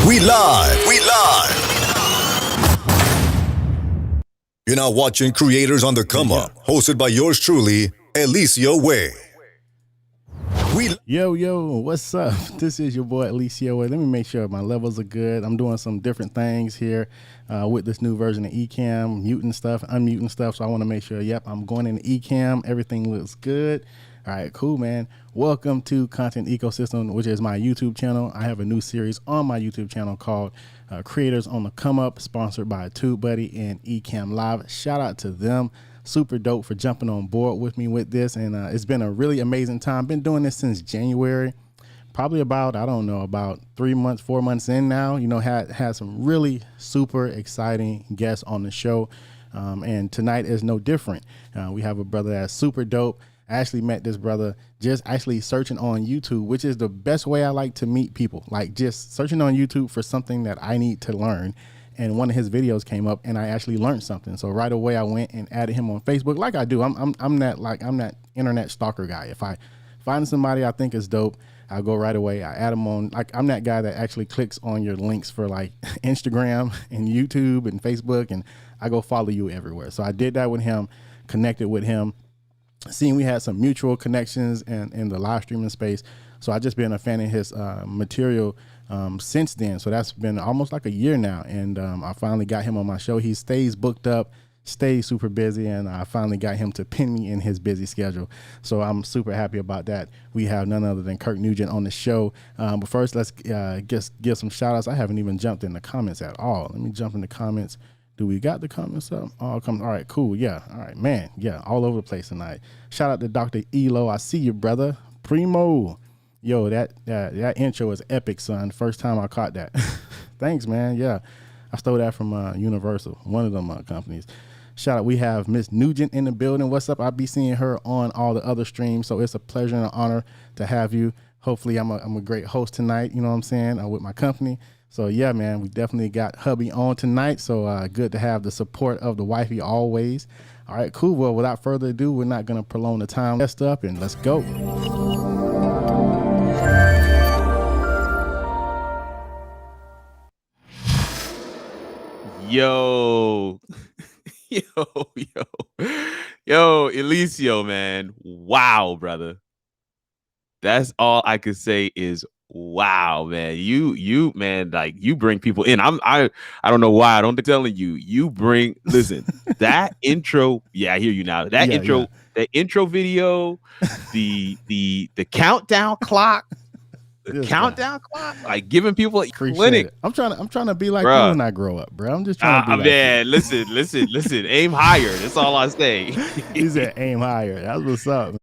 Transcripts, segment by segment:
We live. You're now watching Creators on the Come Up, hosted by yours truly, Eliseo Way. Yo, what's up? This is your boy Eliseo. Let me make sure my levels are good. I'm doing some different things here with this new version of Ecamm, muting stuff, unmuting stuff. So I want to make sure, I'm going into Ecamm. Everything looks good. All right, cool, man. Welcome to Content Ecosystem, which is my YouTube channel. I have a new series on my YouTube channel called Creators on the Come Up, sponsored by TubeBuddy and Ecamm Live. Shout out to them. Super dope for jumping on board with me with this. And it's been a really amazing time. Been doing this since January, probably about, about 3 months, 4 months in now. You know, had some really super exciting guests on the show. And tonight is no different. We have a brother that's super dope. I actually met this brother just actually searching on YouTube, which is the best way I like to meet people. Like just searching on YouTube for something that I need to learn. And one of his videos came up and I actually learned something. So right away I went and added him on Facebook like I do. I'm that internet stalker guy. If I find somebody I think is dope, I'll go right away. I add them on. Like I'm that guy that actually clicks on your links for like Instagram and YouTube and Facebook, and I go follow you everywhere. So I did that with him, connected with him, seeing we had some mutual connections in the live streaming space. So I just been a fan of his material since then. So that's been almost like a year now. And I finally got him on my show. He stays booked up, stays super busy. And I finally got him to pin me in his busy schedule. So I'm super happy about that. We have none other than Kirk Nugent on the show. But first, let's just give some shout outs. I haven't even jumped in the comments at all. Let me jump in the comments. Do we got the comments up? All right, cool. Yeah. All right, man. Yeah, all over the place tonight. Shout out to Dr. Elo. I see you, brother. Primo. Yo, that intro is epic, son. First time I caught that. Thanks, man. Yeah, I stole that from Universal, one of them companies. Shout out. We have Miss Nugent in the building. What's up? I'll be seeing her on all the other streams, so it's a pleasure and an honor to have you. Hopefully, I'm a great host tonight. You know what I'm saying? With my company. So yeah, man, we definitely got hubby on tonight. So good to have the support of the wifey always. All right, cool. Well, without further ado, we're not gonna prolong the time. Let's up and let's go. Yo, Eliseo, man. Wow, brother. That's all I could say is wow, man. You, man, like you bring people in. I don't know why. I don't telling you. You bring. Listen, that intro. Yeah, I hear you now. That intro, that intro video, the countdown clock. Countdown clock, like giving people a clinic. I'm trying to be like you when I grow up, bro. I'm just trying to be like man, you. listen, aim higher. That's all I say. He said aim higher. That's what's up.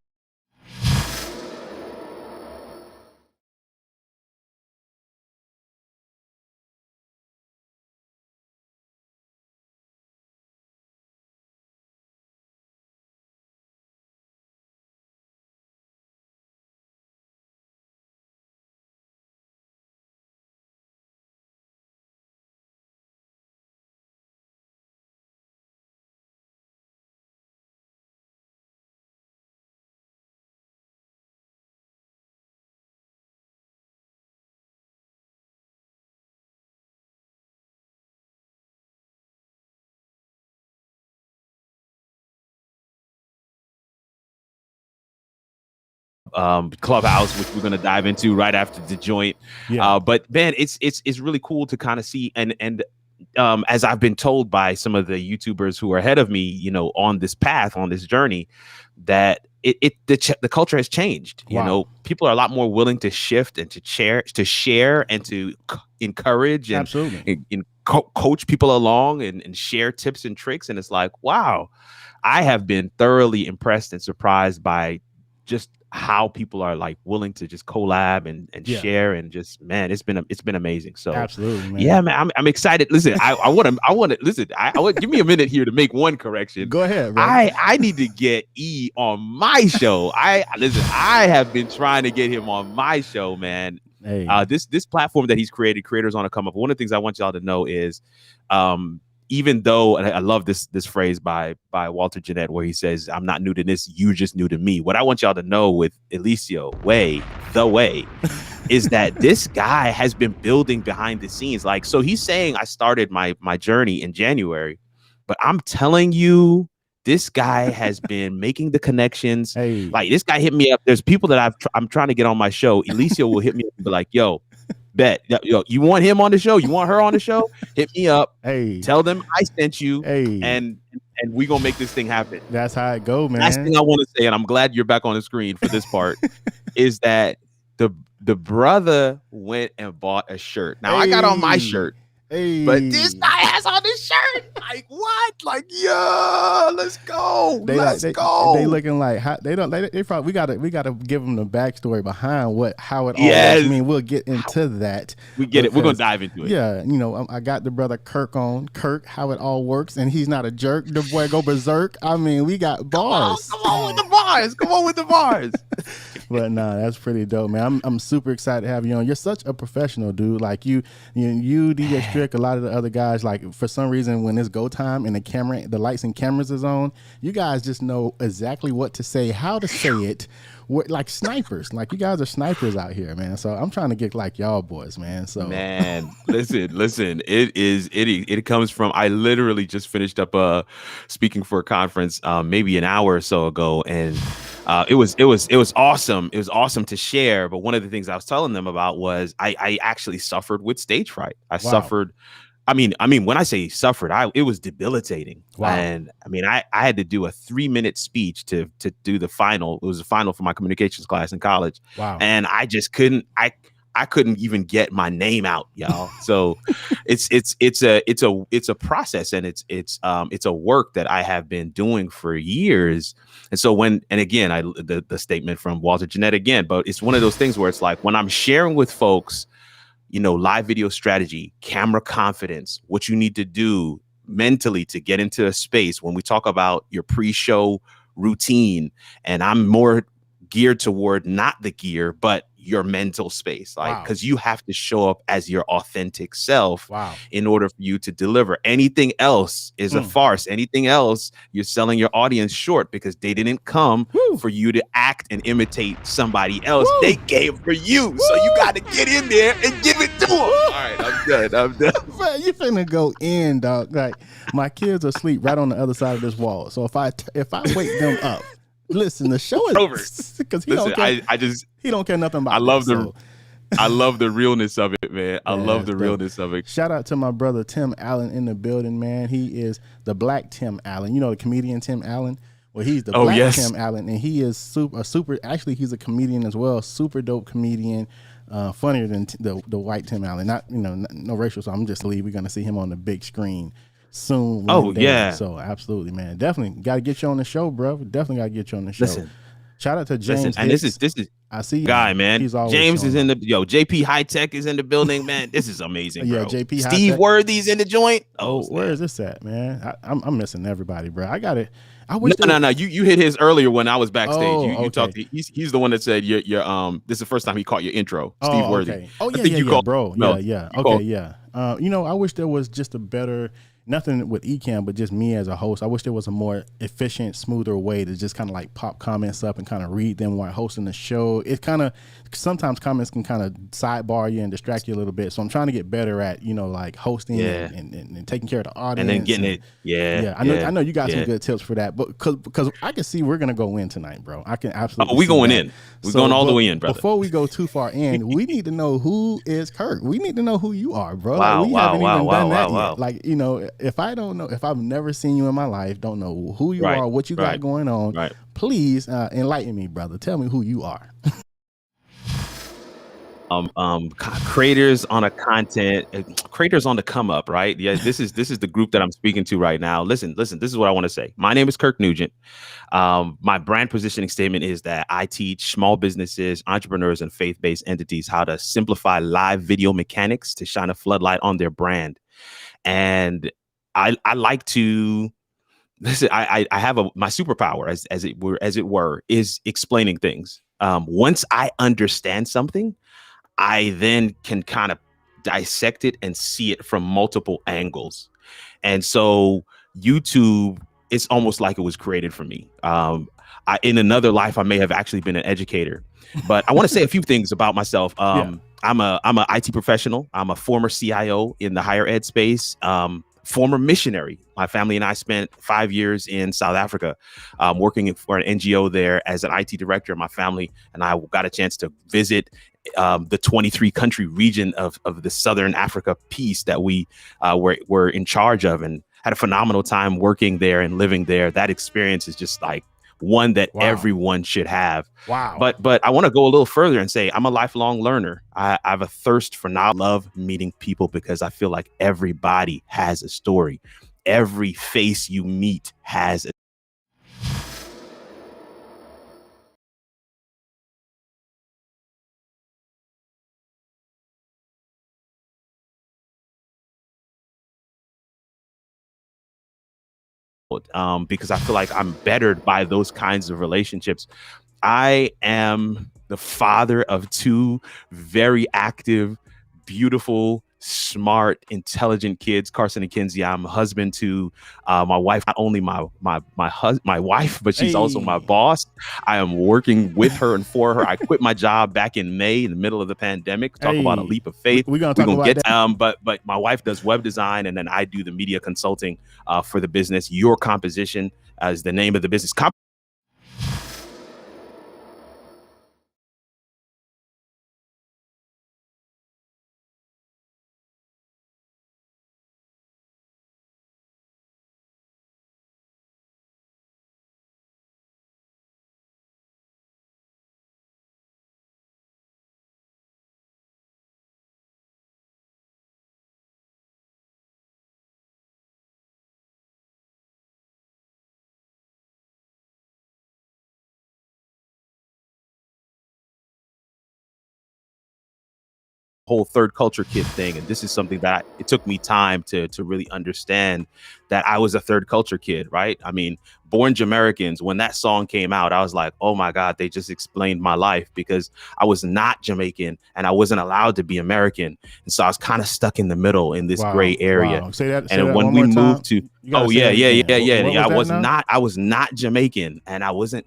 Clubhouse, which we're going to dive into right after the joint. But man, it's really cool to kind of see and as I've been told by some of the YouTubers who are ahead of me, you know, on this path, on this journey, that the culture has changed. You know, people are a lot more willing to shift and to share and to encourage and, absolutely, and coach people along and share tips and tricks. And it's like, wow, I have been thoroughly impressed and surprised by just how people are like willing to just collab and share, and just, man, it's been amazing. So absolutely, man. Yeah, man, I'm excited. Listen, I want to listen. I want give me a minute here to make one correction. Go ahead, bro. I need to get E on my show. I have been trying to get him on my show, man. Hey. This platform that he's created, Creators on a Come Up. One of the things I want y'all to know is even though, and I love this phrase by Walter Jeanette, where he says, "I'm not new to this, you just new to me." What I want y'all to know with Eliseo the way, is that this guy has been building behind the scenes. Like, so he's saying I started my journey in January, but I'm telling you, this guy has been making the connections. Hey. Like, this guy hit me up. There's people that I'm trying to get on my show. Eliseo will hit me up and be like, "Yo, bet, yo, you want him on the show? You want her on the show? Hit me up. Hey, tell them I sent you. Hey. And we gonna make this thing happen." That's how it go, man. Last thing I want to say, and I'm glad you're back on the screen for this part, is that the brother went and bought a shirt. Now, I got on my shirt. Hey. But this guy has on his shirt. Like, what? Like, yeah, let's go. Let's go. They looking like they probably we gotta give them the backstory behind how it all works. I mean, we'll get into that. We get it. We're gonna dive into it. Yeah, I got the brother Kirk on. Kirk, how it all works, and he's not a jerk. The boy go berserk. I mean, we got bars. Come on with the bars. Come on with the bars. But nah, that's pretty dope, man. I'm super excited to have you on. You're such a professional, dude. Like you DJ Strick, a lot of the other guys, like for some reason when it's go time and the lights and cameras is on, you guys just know exactly what to say, how to say it. Like snipers. Like, you guys are snipers out here, man. So I'm trying to get like y'all boys, man. So man, listen. It comes from, I literally just finished up speaking for a conference maybe an hour or so ago, and it was awesome. It was awesome to share. But one of the things I was telling them about was I actually suffered with stage fright. I suffered. I mean, when I say suffered, it was debilitating. Wow. And I mean, I had to do a 3-minute speech to do the final. It was a final for my communications class in college. Wow. And I just couldn't. I couldn't even get my name out, y'all. So it's a process, and it's a work that I have been doing for years. And so the statement from Walter Jeanette again, but it's one of those things where it's like, when I'm sharing with folks, live video strategy, camera confidence, what you need to do mentally to get into a space. When we talk about your pre-show routine, and I'm more geared toward not the gear, but your mental space, like, because you have to show up as your authentic self in order for you to deliver. Anything else is a farce. Anything else, you're selling your audience short, because they didn't come for you to act and imitate somebody else. They came for you. So you got to get in there and give it to them. All right, I'm done. Man, you finna go in, dog. Like, my kids are asleep right on the other side of this wall. So if I wake them up, listen, the show is over. Because he don't care. He don't care nothing about. I love the realness of it, man. I love the realness of it. Shout out to my brother Tim Allen in the building, man. He is the Black Tim Allen. You know the comedian Tim Allen. Well, he's the Black Tim Allen, and he is super. Actually, he's a comedian as well. Super dope comedian. Funnier than the white Tim Allen. Not no racial. So I'm just leave. We're gonna see him on the big screen soon. So absolutely, man. Definitely got to get you on the show, bro. Definitely got to get you on the show. Listen, shout out to James. Listen, and this is I see you, guy, man. James is in the JP High Tech is in the building, man. This is amazing, bro. JP Steve Worthy's in the joint. Where is this at, man? I'm missing everybody, bro. I got it. No. You hit his earlier when I was backstage. You talked. He's the one that said you're this is the first time he caught your intro, Steve Worthy. Okay. Oh yeah, bro. Yeah. Okay, yeah. I wish there was just a better. Nothing with Ecamm, but just me as a host. I wish there was a more efficient, smoother way to just kind of like pop comments up and kind of read them while hosting the show. It kind of, sometimes comments can kind of sidebar you and distract you a little bit. So I'm trying to get better at, like hosting and taking care of the audience. And then getting it. Yeah. I know you got some good tips for that, but because I can see we're going to go in tonight, bro. I can absolutely we going in. We're going all the way in, brother. Before we go too far in, we need to know who is Kirk. We need to know who you are, bro. Wow, like, we haven't even done that wow. yet. Like, if I don't know, if I've never seen you in my life, don't know who you are, what you got going on, please enlighten me, brother. Tell me who you are. Creators on the come up, right? Yeah, this is the group that I'm speaking to right now. Listen, this is what I want to say. My name is Kirk Nugent. My brand positioning statement is that I teach small businesses, entrepreneurs, and faith-based entities how to simplify live video mechanics to shine a floodlight on their brand. And I like to listen. I have my superpower, as it were, is explaining things. Once I understand something, I then can kind of dissect it and see it from multiple angles. And so YouTube, it's almost like it was created for me. In another life, I may have actually been an educator, but I want to say a few things about myself. I'm a IT professional. I'm a former CIO in the higher ed space. Former missionary. My family and I spent 5 years in South Africa, working for an NGO there as an IT director. My family and I got a chance to visit the 23 country region of the Southern Africa piece that we were in charge of, and had a phenomenal time working there and living there. That experience is just like one that everyone should have. But I want to go a little further and say I'm a lifelong learner. I have a thirst for knowledge. I love meeting people because I feel like everybody has a story. Every face you meet has a because I feel like I'm bettered by those kinds of relationships. I am the father of 2 very active, beautiful, smart, intelligent kids, Carson and Kinsey. I'm a husband to my wife, not only my wife, but she's also my boss. I am working with her and for her. I quit my job back in May in the middle of the pandemic. Talk about a leap of faith. We're gonna talk about that. But my wife does web design, and then I do the media consulting for the business. Your Composition is the name of the business. Whole third culture kid thing, and this is something that it took me time to really understand, that I was a third culture kid, right? I mean, Born Jamericans, when that song came out, I was like, oh my God, they just explained my life, because I was not Jamaican and I wasn't allowed to be American, and so I was kind of stuck in the middle in this gray area. Say that when we moved to I was not Jamaican, and I wasn't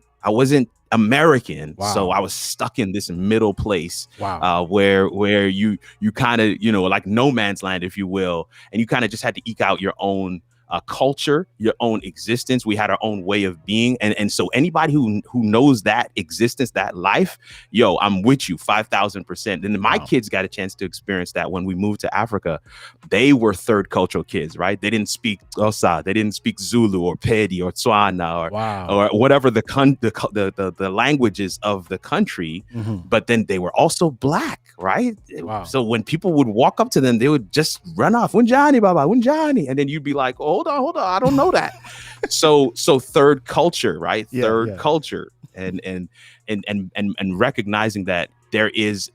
American. So I was stuck in this middle place where you kind of, like no man's land, if you will, and you kind of just had to eke out your own culture, your own existence. We had our own way of being, and so anybody who knows that existence, that life, I'm with you 5,000%. And my kids got a chance to experience that when we moved to Africa. They were third cultural kids, right? They didn't speak Xhosa, they didn't speak Zulu or Pedi or Tswana or whatever the languages of the country, but then they were also Black, right? So when people would walk up to them, they would just run off, Unjani Baba, Unjani, and then you'd be like, hold on, I don't know that. so third culture, right? Third culture, and recognizing that there is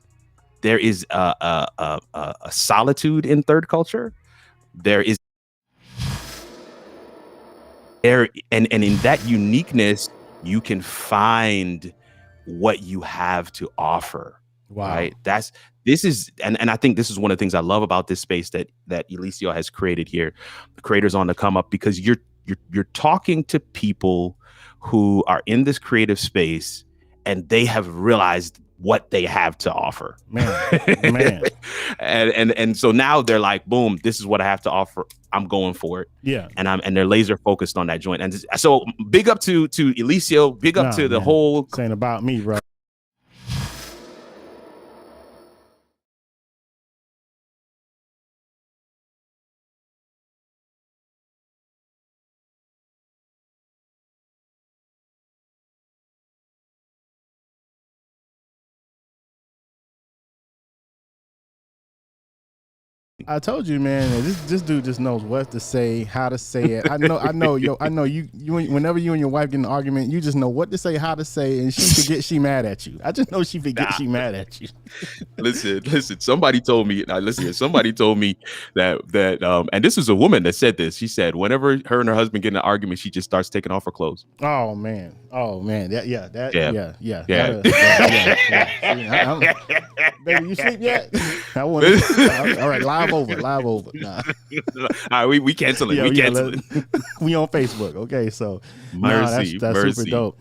a solitude in third culture. There is and in that uniqueness, you can find what you have to offer. Right. This is I think this is one of the things I love about this space that Eliseo has created here, the creators on the come up, because you're talking to people who are in this creative space and they have realized what they have to offer. Man. and so now they're like, boom, this is what I have to offer. I'm going for it. Yeah. And they're laser focused on that joint. And so big up to Eliseo, big up to the whole. This ain't about me, bro. I told you, man, this dude just knows what to say, how to say it. I know you whenever you and your wife get in an argument, you just know what to say, how to say, and she mad at you. I just know she mad at you. Listen, somebody told me that and this is a woman that said this. She said whenever her and her husband get in an argument, she just starts taking off her clothes. Oh man. Yeah. Baby, you sleep yet? I want all right, live over. Nah. All right, we cancel it. Yeah, we cancel it. We on Facebook. Okay, so Mercy, that's mercy. super dope.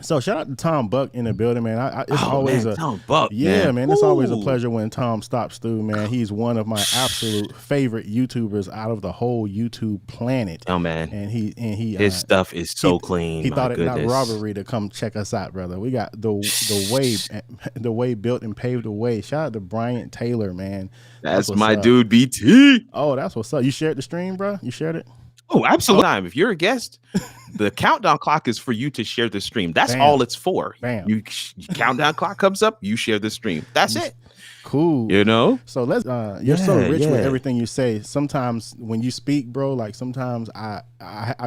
So shout out to Tom Buck in the building, man. It's always man, Tom Buck, man. It's always a Ooh. pleasure when Tom stops through, man. He's one of my absolute favorite YouTubers out of the whole YouTube planet. Oh man, and he his stuff is so clean. He thought it not robbery to come check us out, brother. We got the way built and paved the way. Shout out to Bryant Taylor, man. That's my dude, BT. Oh, that's what's up. You shared the stream, bro? You shared it? Oh, absolutely. If you're a guest, the countdown clock is for you to share the stream. That's all it's for. Bam. You countdown clock comes up, you share the stream. That's it. Cool. You know? So let's you're so rich with everything you say. Sometimes when you speak, bro, like sometimes I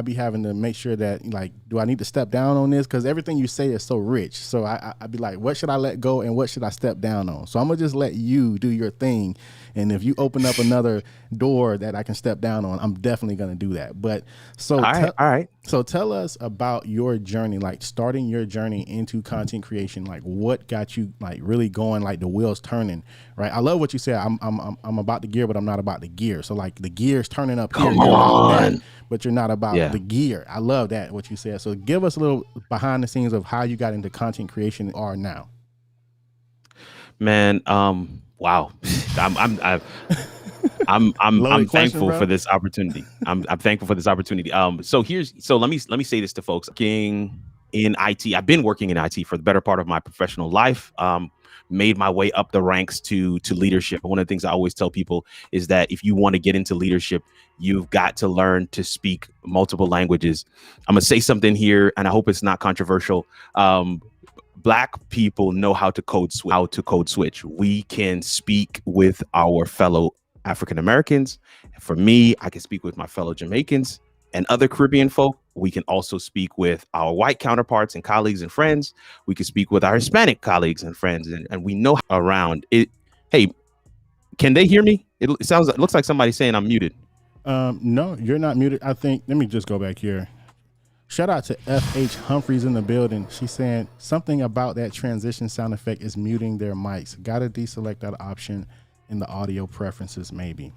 be having to make sure that, like, do I need to step down on this? Because everything you say is so rich. So I be like, what should I let go and what should I step down on? So I'm gonna just let you do your thing. And if you open up another door that I can step down on, I'm definitely gonna do that. But so all right. So tell us about your journey, like starting your journey into content creation. Like what got you like really going, like the wheels turning, right? I love what you said. I'm about the gear, but I'm not about the gear. So like the gear's turning up here, Come on. that, but you're not about the gear. I love that, what you said. So give us a little behind the scenes of how you got into content creation and are now. Man, wow. I'm thankful for this opportunity. I'm thankful for this opportunity. So let me say this to folks. Working in IT, I've been working in IT for the better part of my professional life. Made my way up the ranks to leadership. One of the things I always tell people is that if you want to get into leadership, you've got to learn to speak multiple languages. I'm gonna say something here, and I hope it's not controversial. Black people know how to code switch. We can speak with our fellow African Americans. For me, I can speak with my fellow Jamaicans and other Caribbean folk. We can also speak with our white counterparts and colleagues and friends. We can speak with our Hispanic colleagues and friends, and we know around it. Hey, can they hear me? It looks like somebody's saying I'm muted. No, you're not muted. I think, let me just go back here. Shout out to FH Humphreys in the building. She's saying something about that transition sound effect is muting their mics. Got to deselect that option in the audio preferences, maybe.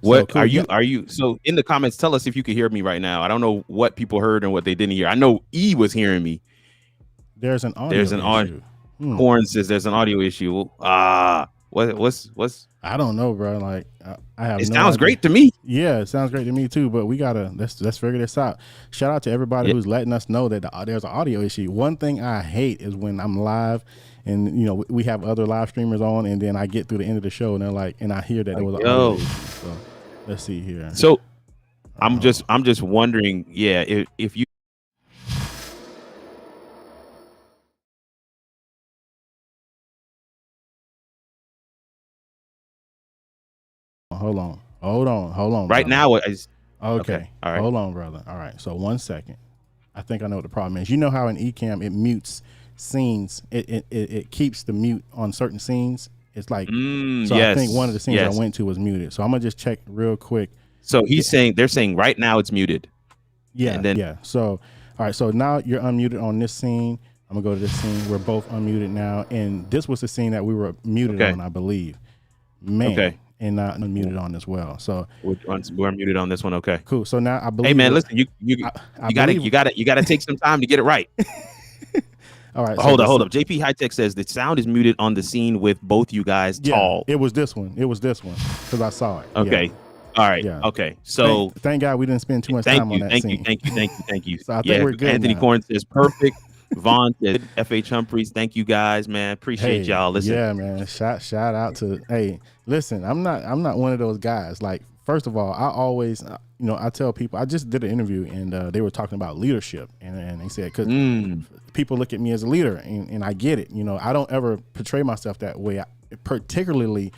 What so, cool. are you? So in the comments, tell us if you can hear me right now. I don't know what people heard and what they didn't hear. I know E was hearing me. There's an audio issue. Corn says there's an audio issue. What's? I don't know, bro. Like I have. It sounds great to me. Yeah, it sounds great to me too. But we gotta let's figure this out. Shout out to everybody who's letting us know that there's an audio issue. One thing I hate is when I'm live, and you know we have other live streamers on, and then I get through the end of the show, and they're like, and I hear that there was an audio issue. So let's see here. So I'm just wondering, if you. Hold on. Right brother. now, okay. All right. Hold on, brother. All right. So 1 second. I think I know what the problem is. You know how in Ecamm it mutes scenes. It keeps the mute on certain scenes. It's like I think one of the scenes I went to was muted. So I'm gonna just check real quick. So they're saying right now it's muted. Yeah. So all right. So now you're unmuted on this scene. I'm gonna go to this scene. We're both unmuted now, and this was the scene that we were muted on, I believe. Man. Okay. And not unmuted on as well. So we're muted on this one. Okay, cool. So now I believe. Hey man, listen, you gotta take some time to get it right. All right. Hold up. JP Hightech says the sound is muted on the scene with both you guys tall. It was this one because I saw it. Okay. Yeah. All right. Yeah. Okay. So thank God we didn't spend too much time on that scene. Thank you. So I think we're good. Anthony now. Corn says perfect. Vaughn said FH Humphreys. Thank you guys, man. Appreciate y'all. Listen. Yeah, man. Shout out to listen, I'm not one of those guys. Like, first of all, I always I tell people, I just did an interview and they were talking about leadership and they said because people look at me as a leader and I get it. I don't ever portray myself that way particularly.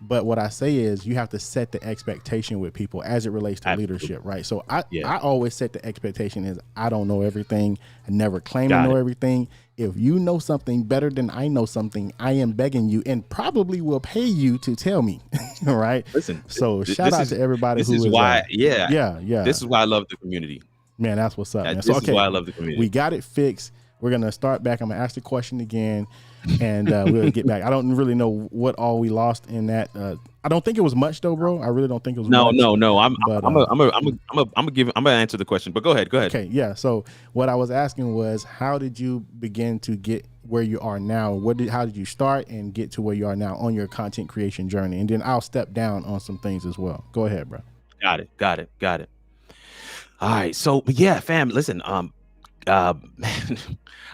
But what I say is you have to set the expectation with people as it relates to leadership, right? So I always set the expectation is I don't know everything. I never claim to know everything. If you know something better than I know something, I am begging you and probably will pay you to tell me, all right? Listen. So shout out to everybody who is This is why, yeah. This is why I love the community. Man, that's what's up, man. This is why I love the community. We got it fixed. We're going to start back. I'm going to ask the question again, and we'll get back. I don't really know what all we lost in that. I don't think it was much though, bro. I really don't think it was much. No. I'm But, gonna answer the question, but go ahead. Okay, yeah. So what I was asking was, how did you begin to get where you are now? How did you start and get to where you are now on your content creation journey? And then I'll step down on some things as well. Go ahead, bro. Got it. All right. So yeah, fam, listen, man,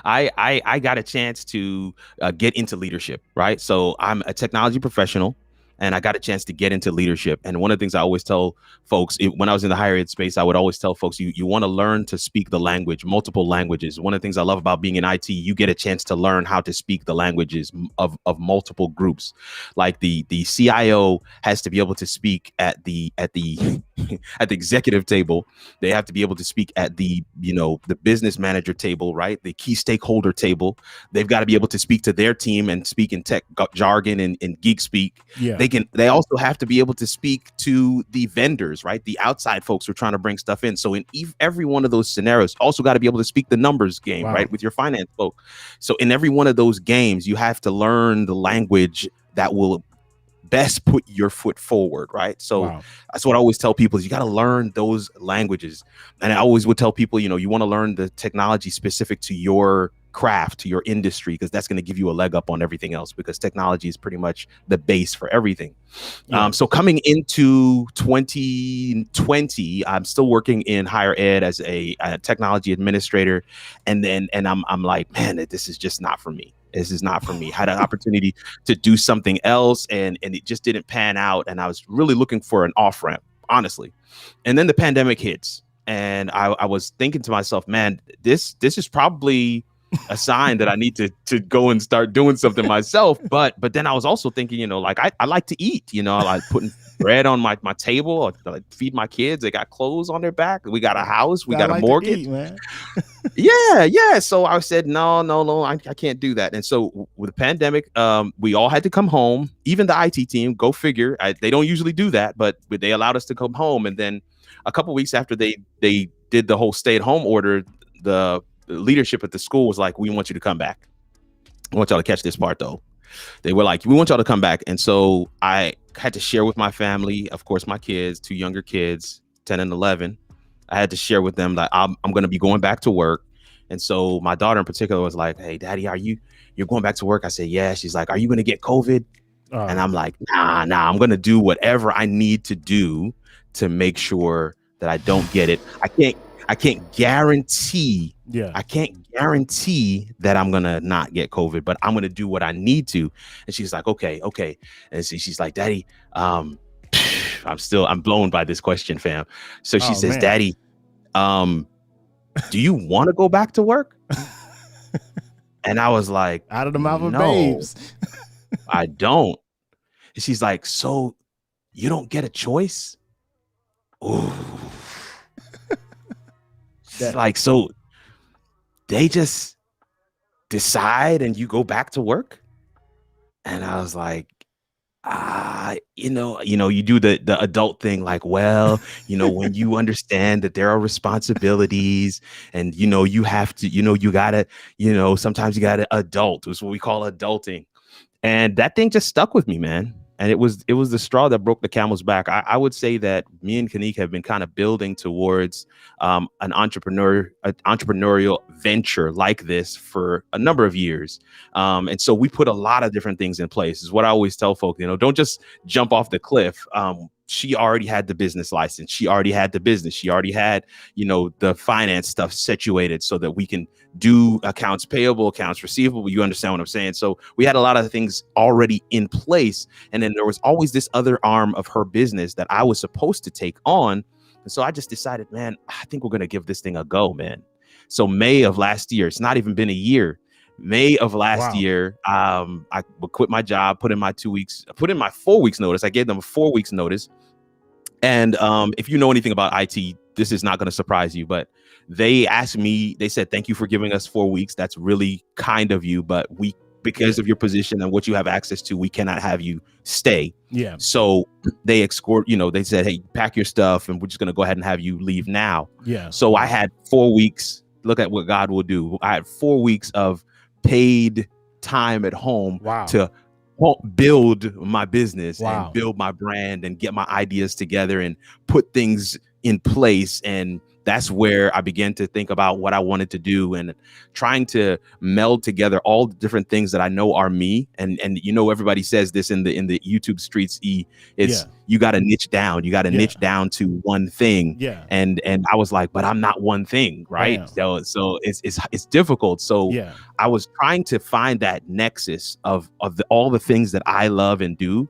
I got a chance to get into leadership, right? So I'm a technology professional, and I got a chance to get into leadership. And one of the things I always tell folks, when I was in the higher ed space, I would always tell folks, you want to learn to speak the language, multiple languages. One of the things I love about being in IT, you get a chance to learn how to speak the languages of multiple groups. Like the CIO has to be able to speak at the at the executive table. They have to be able to speak at the business manager table, right? The key stakeholder table. They've got to be able to speak to their team and speak in tech jargon and geek speak. Yeah. They also have to be able to speak to the vendors, right? The outside folks who are trying to bring stuff in. So in every one of those scenarios, also got to be able to speak the numbers game, Wow. right? With your finance folk. So in every one of those games, you have to learn the language that will best put your foot forward, right? So Wow. That's what I always tell people is you got to learn those languages. And I always would tell people, you want to learn the technology specific to your craft, to your industry, because that's going to give you a leg up on everything else, because technology is pretty much the base for everything. Yeah. So coming into 2020, I'm still working in higher ed as a technology administrator. And I'm like, man, this is just not for me. This is not for me. Had an opportunity to do something else, and it just didn't pan out. And I was really looking for an off ramp, honestly. And then the pandemic hits, and I was thinking to myself, man, this is probably a sign that I need to go and start doing something myself. But then I was also thinking, like I like to eat, I like putting bread on my table, I like feed my kids. They got clothes on their back. We got a house. We got a mortgage. Eat, man. Yeah. So I said, no, I can't do that. And so with the pandemic, we all had to come home, even the IT team, go figure. They don't usually do that, but they allowed us to come home. And then a couple of weeks after they did the whole stay-at-home order, the leadership at the school was like, we want you to come back. I want y'all to catch this part though. They were like, we want y'all to come back. And so I had to share with my family, of course, my kids, 2 younger kids, 10 and 11. I had to share with them that I'm going to be going back to work. And so my daughter in particular was like, hey, Daddy, you're going back to work? I said, yeah. She's like, are you going to get COVID? And I'm like, nah, I'm going to do whatever I need to do to make sure that I don't get it. I can't guarantee. Yeah. I can't guarantee that I'm going to not get COVID, but I'm going to do what I need to. And she's like, okay. And so she's like, Daddy, I'm blown by this question, fam. So she says, man. Daddy, do you want to go back to work? And I was like, out of the mouth of no, babes. I don't. And she's like, so you don't get a choice? Ooh. Like, so they just decide and you go back to work? And I was like, you do the adult thing, like, well, when you understand that there are responsibilities and, you have to, you gotta, sometimes you gotta adult. It's what we call adulting. And that thing just stuck with me, man. And it was the straw that broke the camel's back. I would say that me and Kanik have been kind of building towards an entrepreneurial venture like this for a number of years. And so we put a lot of different things in place. Is what I always tell folk, don't just jump off the cliff. She already had the business license. She already had the business. She already had, the finance stuff situated so that we can do accounts payable, accounts receivable. You understand what I'm saying? So we had a lot of things already in place. And then there was always this other arm of her business that I was supposed to take on. And so I just decided, man, I think we're going to give this thing a go, man. So May of last year, it's not even been a year. May of last year, I would quit my job, put in my 4 weeks notice. I gave them a 4 weeks notice. And if you know anything about IT, this is not going to surprise you, but they asked me, they said, thank you for giving us 4 weeks. That's really kind of you, but because of your position and what you have access to, we cannot have you stay. Yeah. So they they said, hey, pack your stuff and we're just going to go ahead and have you leave now. Yeah. So I had 4 weeks look at what God will do. I had 4 weeks of paid time at home to build my business and build my brand and get my ideas together and put things in place. And that's where I began to think about what I wanted to do and trying to meld together all the different things that I know are me. And you know, everybody says this in the YouTube streets, it's you got to niche down. You got to niche down to one thing. Yeah. And I was like, but I'm not one thing, right? So it's difficult. So I was trying to find that nexus of all the things that I love and do.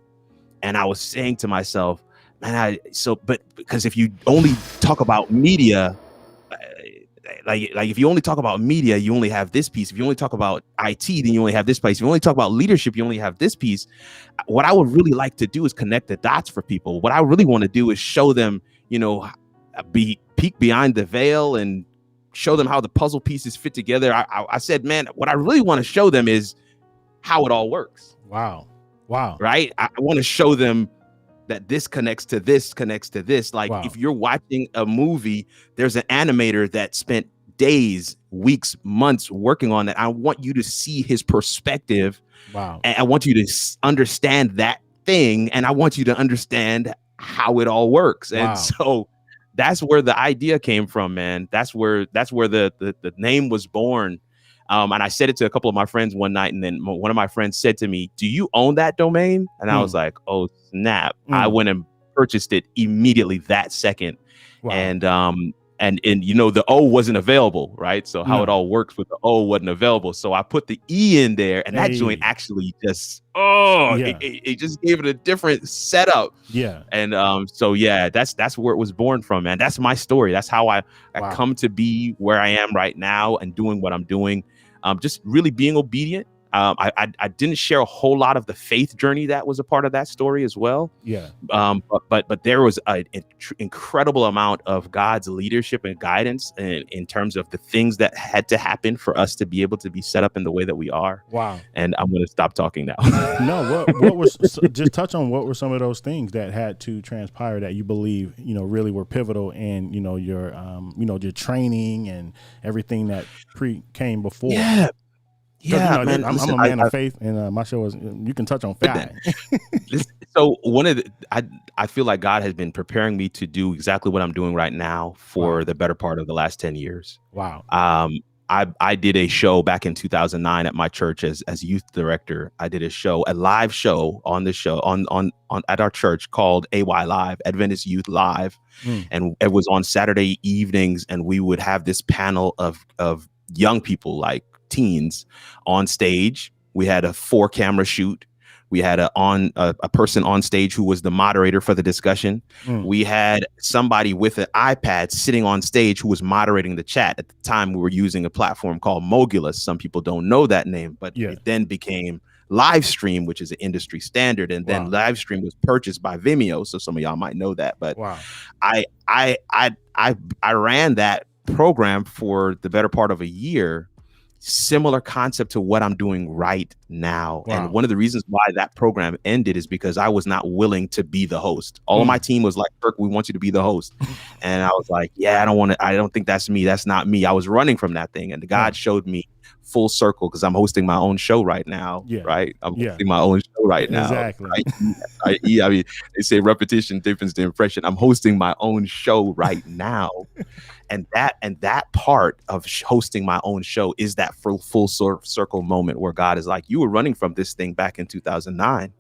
And I was saying to myself, man, but because if you only talk about media, like if you only talk about media, you only have this piece. If you only talk about IT, then you only have this piece. If you only talk about leadership, you only have this piece. What I would really like to do is connect the dots for people. What I really want to do is show them, you know, peek behind the veil and show them how the puzzle pieces fit together. I said, man, what I really want to show them is how it all works. Wow. Right? I want to show them that this connects to this. Like if you're watching a movie, there's an animator that spent days, weeks, months working on it. I want you to see his perspective. And I want you to understand that thing. And I want you to understand how it all works. And so that's where the idea came from, man. That's where the name was born. And I said it to a couple of my friends one night, and then one of my friends said to me, "Do you own that domain?" And I was like, "Oh snap!" I went and purchased it immediately that second, and you know, the O wasn't available, right? So how it all works with the O wasn't available, so I put the E in there, and that joint actually just it just gave it a different setup. And so that's where it was born from, man. That's my story. That's how I come to be where I am right now and doing what I'm doing. Just really being obedient. I didn't share a whole lot of the faith journey that was a part of that story as well. But there was an incredible amount of God's leadership and guidance in terms of the things that had to happen for us to be able to be set up in the way that we are. And I'm going to stop talking now. No, what was just touch on what were some of those things that had to transpire that you believe, you know, really were pivotal in, you know, your training and everything that came before. Yeah, man. I'm a man of faith, and my show is, you can touch on faith. So I feel like God has been preparing me to do exactly what I'm doing right now for the better part of the last 10 years. I did a show back in 2009 at my church as youth director. I did a live show on the show on at our church called AY Live, Adventist Youth Live. And it was on Saturday evenings, and we would have this panel of young people, like teens, on stage. We had a 4-camera shoot. We had a person on stage who was the moderator for the discussion. We had somebody with an iPad sitting on stage who was moderating the chat. At the time, we were using a platform called Mogulus. Some people don't know that name, but it then became Livestream, which is an industry standard. And then Livestream was purchased by Vimeo, so some of y'all might know that. But I ran that program for the better part of a year. Similar concept to what I'm doing right now. And one of the reasons why that program ended is because I was not willing to be the host. All of my team was like, "Kirk, we want you to be the host." And I was like, "Yeah, I don't think that's me. That's not me." I was running from that thing. And God showed me full circle, because I'm hosting my own show right now. Right? I'm hosting my own show right now. Exactly. I mean, they say repetition deepens the impression. I'm hosting my own show right now. And that part of hosting my own show is that full circle moment where God is like, "You were running from this thing back in 2009.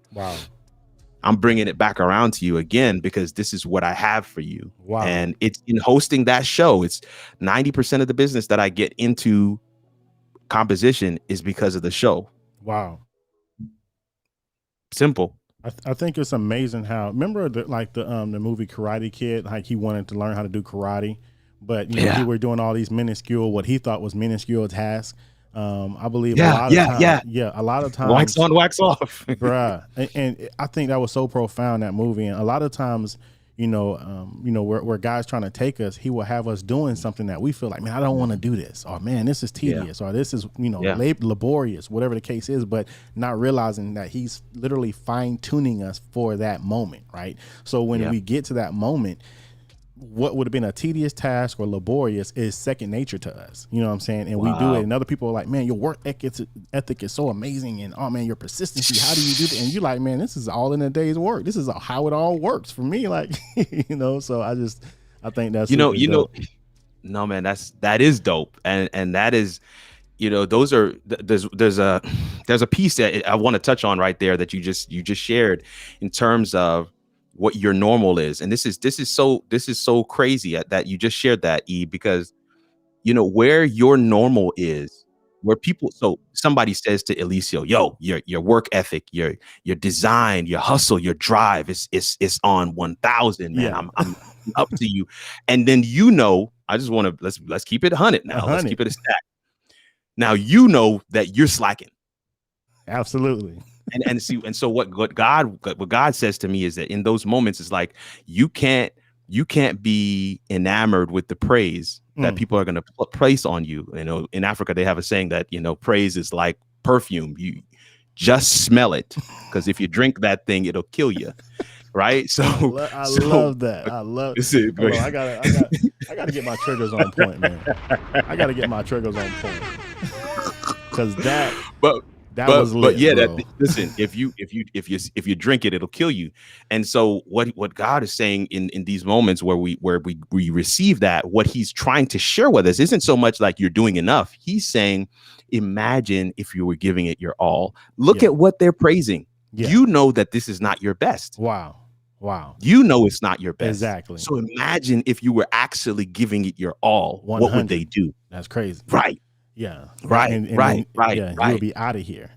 I'm bringing it back around to you again, because this is what I have for you." And it's in hosting that show. It's 90% of the business that I get into composition is because of the show. Simple. I think it's amazing how, remember the movie Karate Kid, like he wanted to learn how to do karate, but you know, he were doing all these what he thought was minuscule tasks. I believe a lot of times wax on, wax off, bruh. And I think that was so profound, that movie. And a lot of times, where God's trying to take us, he will have us doing something that we feel like, man, I don't want to do this, or man, this is tedious, or this is, laborious, whatever the case is, but not realizing that he's literally fine tuning us for that moment. Right. So when we get to that moment, what would have been a tedious task or laborious is second nature to us. You know what I'm saying? And we do it, and other people are like, man, your work ethic is so amazing, and oh man, your persistency, how do you do that? And you're like, man, this is all in a day's work. This is how it all works for me. Like, you know, so I think that's, no, man, that is dope. And that is, you know, those are, there's a piece that I want to touch on right there that you just shared in terms of what your normal is. And this is so crazy that you just shared that, E, because, you know, where your normal is, where people, so somebody says to Eliseo, yo, your work ethic, your design, your hustle, your drive is on 1,000, man. Yeah. I'm up to you. And then, you know, I just want to, let's keep it 100 now. 100. Let's keep it a stack. Now, you know that you're slacking. Absolutely. And so what God says to me is that in those moments, it's like you can't be enamored with the praise that people are going to place on you. You know, in Africa, they have a saying that, you know, praise is like perfume. You just smell it, because if you drink that thing, it'll kill you. Right. So I love that. I love it. I gotta get my triggers on point, man. I gotta get my triggers on point. Because that was lit, but yeah, bro. Listen, if you drink it, it'll kill you. And so what God is saying in these moments where we receive that, what he's trying to share with us isn't so much like you're doing enough. He's saying, imagine if you were giving it your all. Look at what they're praising. Yeah. You know that this is not your best. Wow. You know it's not your best. Exactly. So imagine if you were actually giving it your all. 100. What would they do? That's crazy. Right. Yeah. Right. And right. Yeah. You'll be out of here.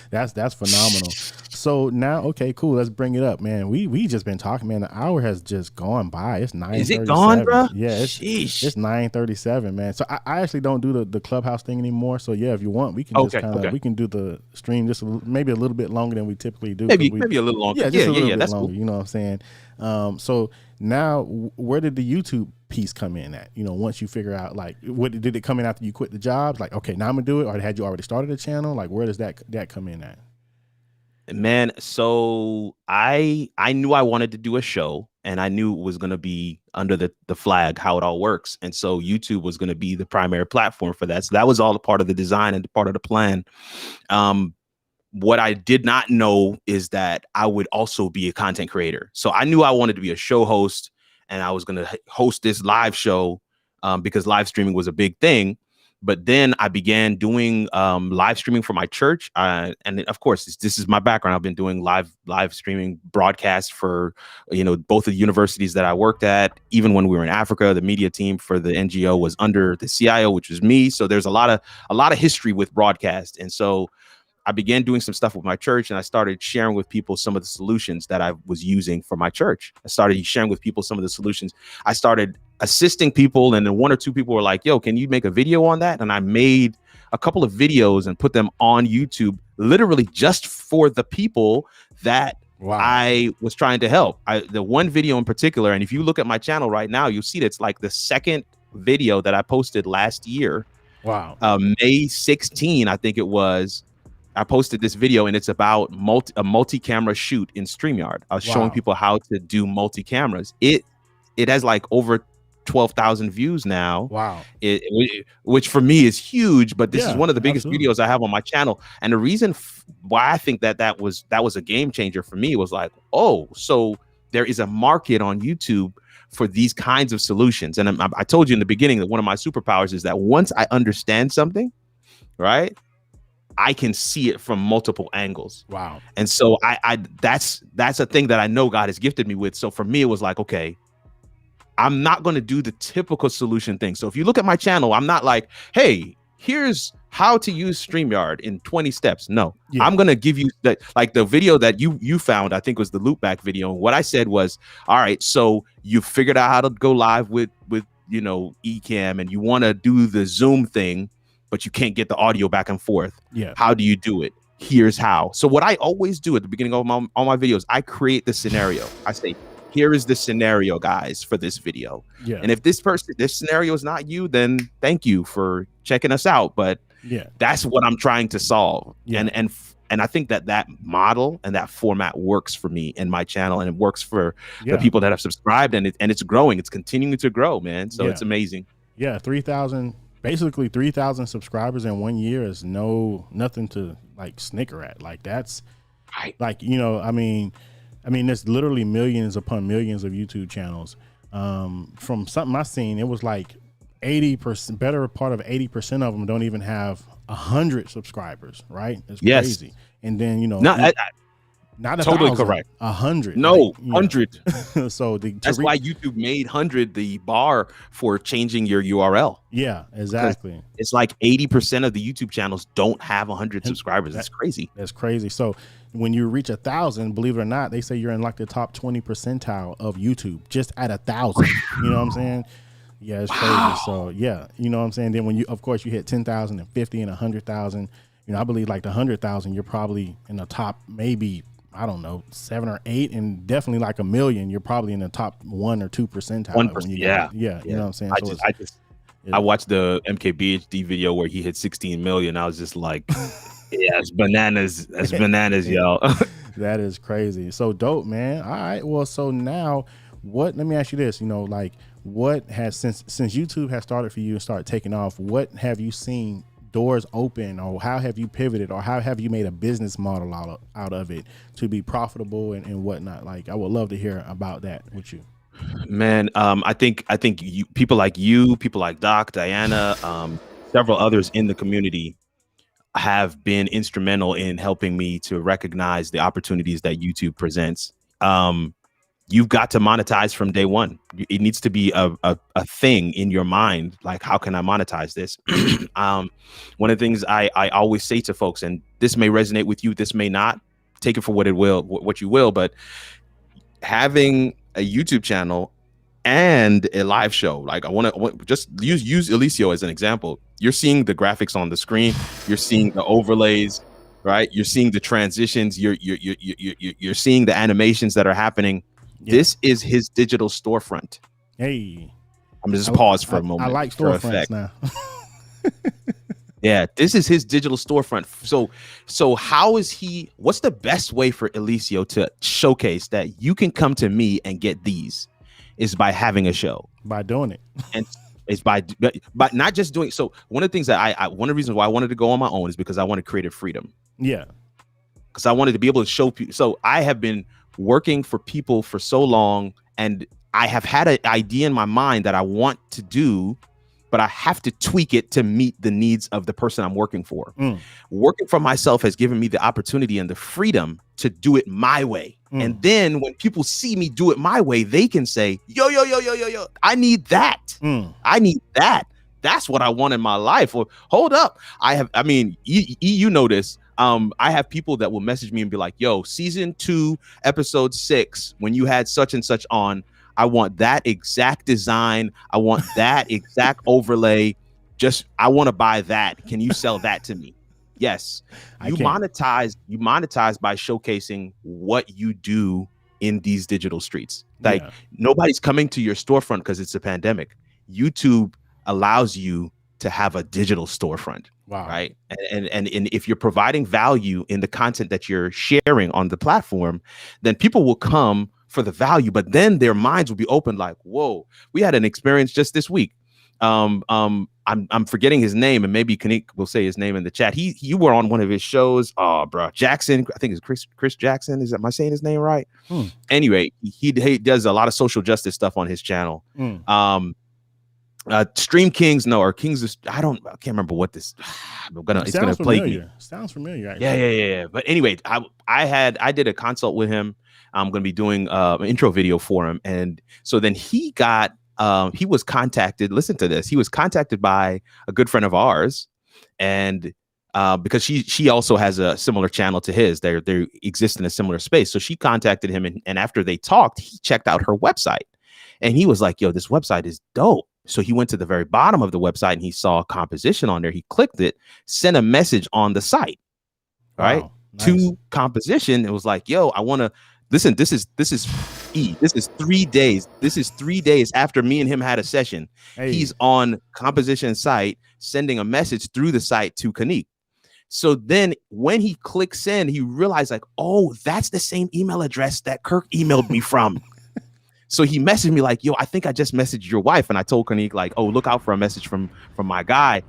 That's phenomenal. So now, okay, cool. Let's bring it up, man. We just been talking, man. The hour has just gone by. It's 9:37. Is it gone, bro? Yeah, it's 9:37, man. So I actually don't do the Clubhouse thing anymore. So yeah, if you want, we can we can do the stream just maybe a little bit longer than we typically do. Maybe a little longer. Yeah, just a little bit that's longer. Cool. You know what I'm saying? So now, where did the YouTube piece come in at? You know, once you figure out, like, what did it come in after you quit the jobs? Like, okay, now I'm gonna do it, or had you already started a channel? Like, where does that come in at? Man, so I knew I wanted to do a show, and I knew it was going to be under the flag How It All Works. And so YouTube was going to be the primary platform for that. So that was all a part of the design and part of the plan. What I did not know is that I would also be a content creator. So I knew I wanted to be a show host, and I was going to host this live show because live streaming was a big thing. But then I began doing live streaming for my church. And of course, this is my background. I've been doing live streaming broadcasts for, you know, both of the universities that I worked at. Even when we were in Africa, the media team for the NGO was under the CIO, which was me. So there's a lot of history with broadcast. And so I began doing some stuff with my church, and I started sharing with people some of the solutions that I was using for my church. I started sharing with people some of the solutions. I started assisting people, and then one or two people were like, yo, can you make a video on that? And I made a couple of videos and put them on YouTube, literally just for the people that I was trying to help. The one video in particular, and if you look at my channel right now, you'll see that it's like the second video that I posted last year. Wow. May 16, I think it was. I posted this video, and it's about a multi-camera shoot in StreamYard. I was showing people how to do multi-cameras. It has like over 12,000 views now. Wow. Which for me is huge, but this is one of the biggest videos I have on my channel. And the reason why I think that was a game changer for me was like, oh, so there is a market on YouTube for these kinds of solutions. And I told you in the beginning that one of my superpowers is that once I understand something, right, I can see it from multiple angles. Wow. And so that's a thing that I know God has gifted me with. So for me, it was like, okay, I'm not going to do the typical solution thing. So if you look at my channel, I'm not like, hey, here's how to use StreamYard in 20 steps. No, I'm going to give you that, like the video that you found, I think was the loopback video. And what I said was, all right, so you figured out how to go live with, you know, Ecamm, and you want to do the Zoom thing, but you can't get the audio back and forth. Yeah. How do you do it? Here's how. So what I always do at the beginning of all my videos, I create the scenario. I say, here is the scenario, guys, for this video. Yeah. And if this scenario is not you, then thank you for checking us out. But that's what I'm trying to solve. Yeah. I think that model and that format works for me and my channel, and it works for Yeah. the people that have subscribed, and it's growing. It's continuing to grow, man. So it's amazing. Yeah, 3,000, basically 3,000 subscribers in 1 year is nothing to like snicker at. Like that's right. Like, you know, I mean, there's literally millions upon millions of YouTube channels. From something I've seen, it was like 80%, better part of 80% of them don't even have 100 subscribers, right? It's crazy. And then, you know, not a totally 1,000, correct. 100. No, like, 100. So that's why YouTube made 100 the bar for changing your URL. Yeah, exactly. It's like 80% of the YouTube channels don't have 100 subscribers. That's crazy. That's crazy. So when you reach 1,000, believe it or not, they say you're in like the top 20 percentile of YouTube just at 1,000. You know what I'm saying? Yeah, it's crazy. So yeah, you know what I'm saying? Then when you, of course, you hit 10,000 and 50 and 100,000, you know, I believe like the 100,000, you're probably in the top, maybe, I don't know, 7 or 8, and definitely like 1 million, you're probably in the top 1 or 2 percentile. 1%, yeah. You know what I'm saying? I watched the MKBHD video where he hit 16 million. I was just like, yeah, it's bananas. That's bananas, yo. That is crazy. So dope, man. All right. Well, so now let me ask you this, you know, like what has, since YouTube has started for you and started taking off, what have you seen doors open, or how have you pivoted, or how have you made a business model out of it to be profitable and whatnot? Like, I would love to hear about that with you. Man, I think people like you, people like Doc, Diana, several others in the community have been instrumental in helping me to recognize the opportunities that YouTube presents. You've got to monetize from day one. It needs to be a thing in your mind. Like, how can I monetize this? One of the things I always say to folks, and this may resonate with you, this may not, take it for what you will, but having a YouTube channel and a live show, like I want to just use Eliseo as an example. You're seeing the graphics on the screen, you're seeing the overlays, right? You're seeing the transitions, you're seeing the animations that are happening. Yeah. This is his digital storefront. Hey, I'm just pause for a moment. I like storefronts now. Yeah, this is his digital storefront. So how is what's the best way for Eliseo to showcase that you can come to me and get these? Is by having a show, by doing it. And it's by not just doing. So one of the things that one of the reasons why I wanted to go on my own is because I wanted creative freedom. Yeah. Because I wanted to be able to show people. So I have been working for people for so long, and I have had an idea in my mind that I want to do, but I have to tweak it to meet the needs of the person I'm working for. Working for myself has given me the opportunity and the freedom to do it my way. And then when people see me do it my way, they can say, yo, I need that. I need that. That's what I want in my life. Or hold up. You know this. I have people that will message me and be like, yo, season 2, episode 6, when you had such and such on, I want that exact design. I want that exact overlay. I want to buy that. Can you sell that to me? Yes. You monetize by showcasing what you do in these digital streets. Like nobody's coming to your storefront because it's a pandemic. YouTube allows you to have a digital storefront. Wow. Right. And if you're providing value in the content that you're sharing on the platform, then people will come for the value, but then their minds will be open like, whoa, we had an experience just this week. I'm forgetting his name, and maybe Kanik will say his name in the chat. You were on one of his shows. Oh, bro, Jackson. I think it's Chris Jackson. Am I saying his name right? Anyway, he does a lot of social justice stuff on his channel. Stream Kings, or Kings of, I can't remember what this. It's gonna plague me. Sounds familiar. Actually. Yeah. But anyway, I did a consult with him. I'm going to be doing an intro video for him. And so then he was contacted. Listen to this. He was contacted by a good friend of ours. And because she also has a similar channel to his, they exist in a similar space. So she contacted him. And after they talked, he checked out her website and he was like, yo, this website is dope. So he went to the very bottom of the website and he saw a composition on there. He clicked it, sent a message on the site, right? Wow, nice. To composition. It was like, yo, I want to, listen, this is 3 days. This is 3 days after me and him had a session. Hey. He's on composition site, sending a message through the site to Kanik. So then when he clicks in, he realized like, oh, that's the same email address that Kirk emailed me from. So he messaged me like, yo, I think I just messaged your wife. And I told Kanique like, oh, look out for a message from my guy.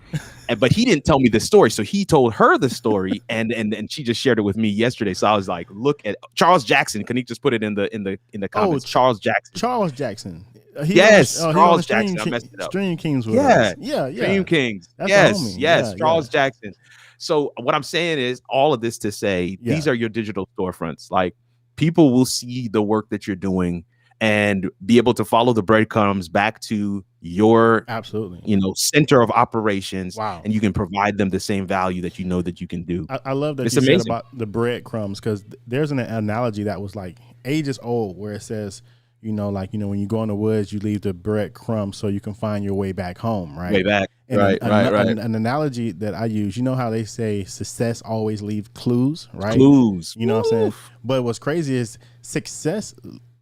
But he didn't tell me the story. So he told her the story and she just shared it with me yesterday. So I was like, look at Charles Jackson. Kanique just put it in the comments. Charles Jackson. Charles Jackson. Charles Jackson. I messed it up. Stream Kings with us. Yeah. Stream Kings. That's yes. Charles Jackson. So what I'm saying is all of this to say, these are your digital storefronts. Like people will see the work that you're doing and be able to follow the breadcrumbs back to your center of operations. Wow. And you can provide them the same value that you know that you can do. I love that it's you amazing. said about the breadcrumbs, because there's an analogy that was like ages old where it says, when you go in the woods, you leave the breadcrumbs so you can find your way back home, right? Way back. And right. An analogy that I use, you know how they say success always leaves clues, right? Clues. You know what I'm saying? But what's crazy is success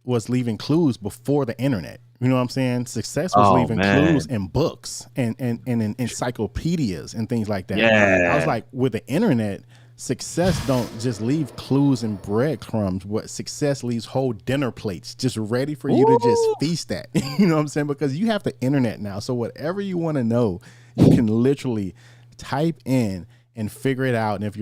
was leaving clues before the internet. You know what I'm saying? Success was leaving clues in books and in encyclopedias and things like that. Yeah. I was like, with the internet, success don't just leave clues and breadcrumbs. What success leaves whole dinner plates just ready for you to just feast at. You know what I'm saying? Because you have the internet now. So whatever you want to know, you can literally type in and figure it out. And if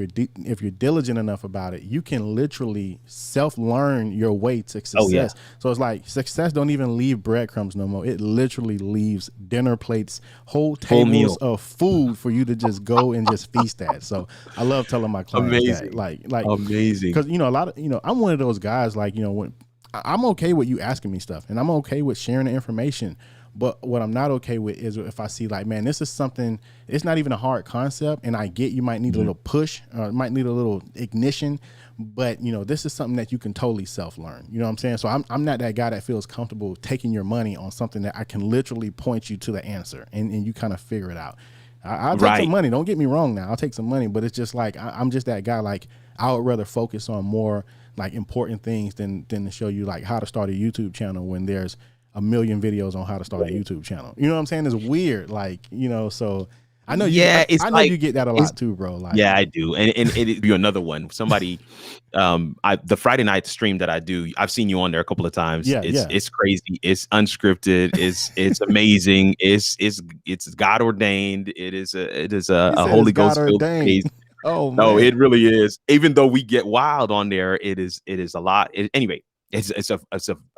you're diligent enough about it, you can literally self-learn your way to success. Oh, yeah. So it's like success don't even leave breadcrumbs no more. It literally leaves dinner plates, whole tables of food for you to just go and just feast at. So I love telling my clients that, like amazing, because a lot of I'm one of those guys, like when I'm okay with you asking me stuff and I'm okay with sharing the information. But what I'm not okay with is if I see like, man, this is something, it's not even a hard concept. And I get you might need a little push, might need a little ignition. But, this is something that you can totally self-learn. You know what I'm saying? So I'm not that guy that feels comfortable taking your money on something that I can literally point you to the answer and you kind of figure it out. I'll take some money. Don't get me wrong now. I'll take some money. But it's just like, I'm just that guy. Like, I would rather focus on more like important things than to show you like how to start a YouTube channel when there's a million videos on how to start a YouTube channel. You know what I'm saying? It's weird. Like, so I know you, I know you get that a lot too, bro. Like, yeah, I do. And it'd be another one. Somebody, the Friday night stream that I do, I've seen you on there a couple of times. It's crazy. It's unscripted. It's amazing. It's God ordained. It is a Holy Ghost filled place. Oh, no, man. it really is. Even though we get wild on there, it is a lot. Anyway. It's a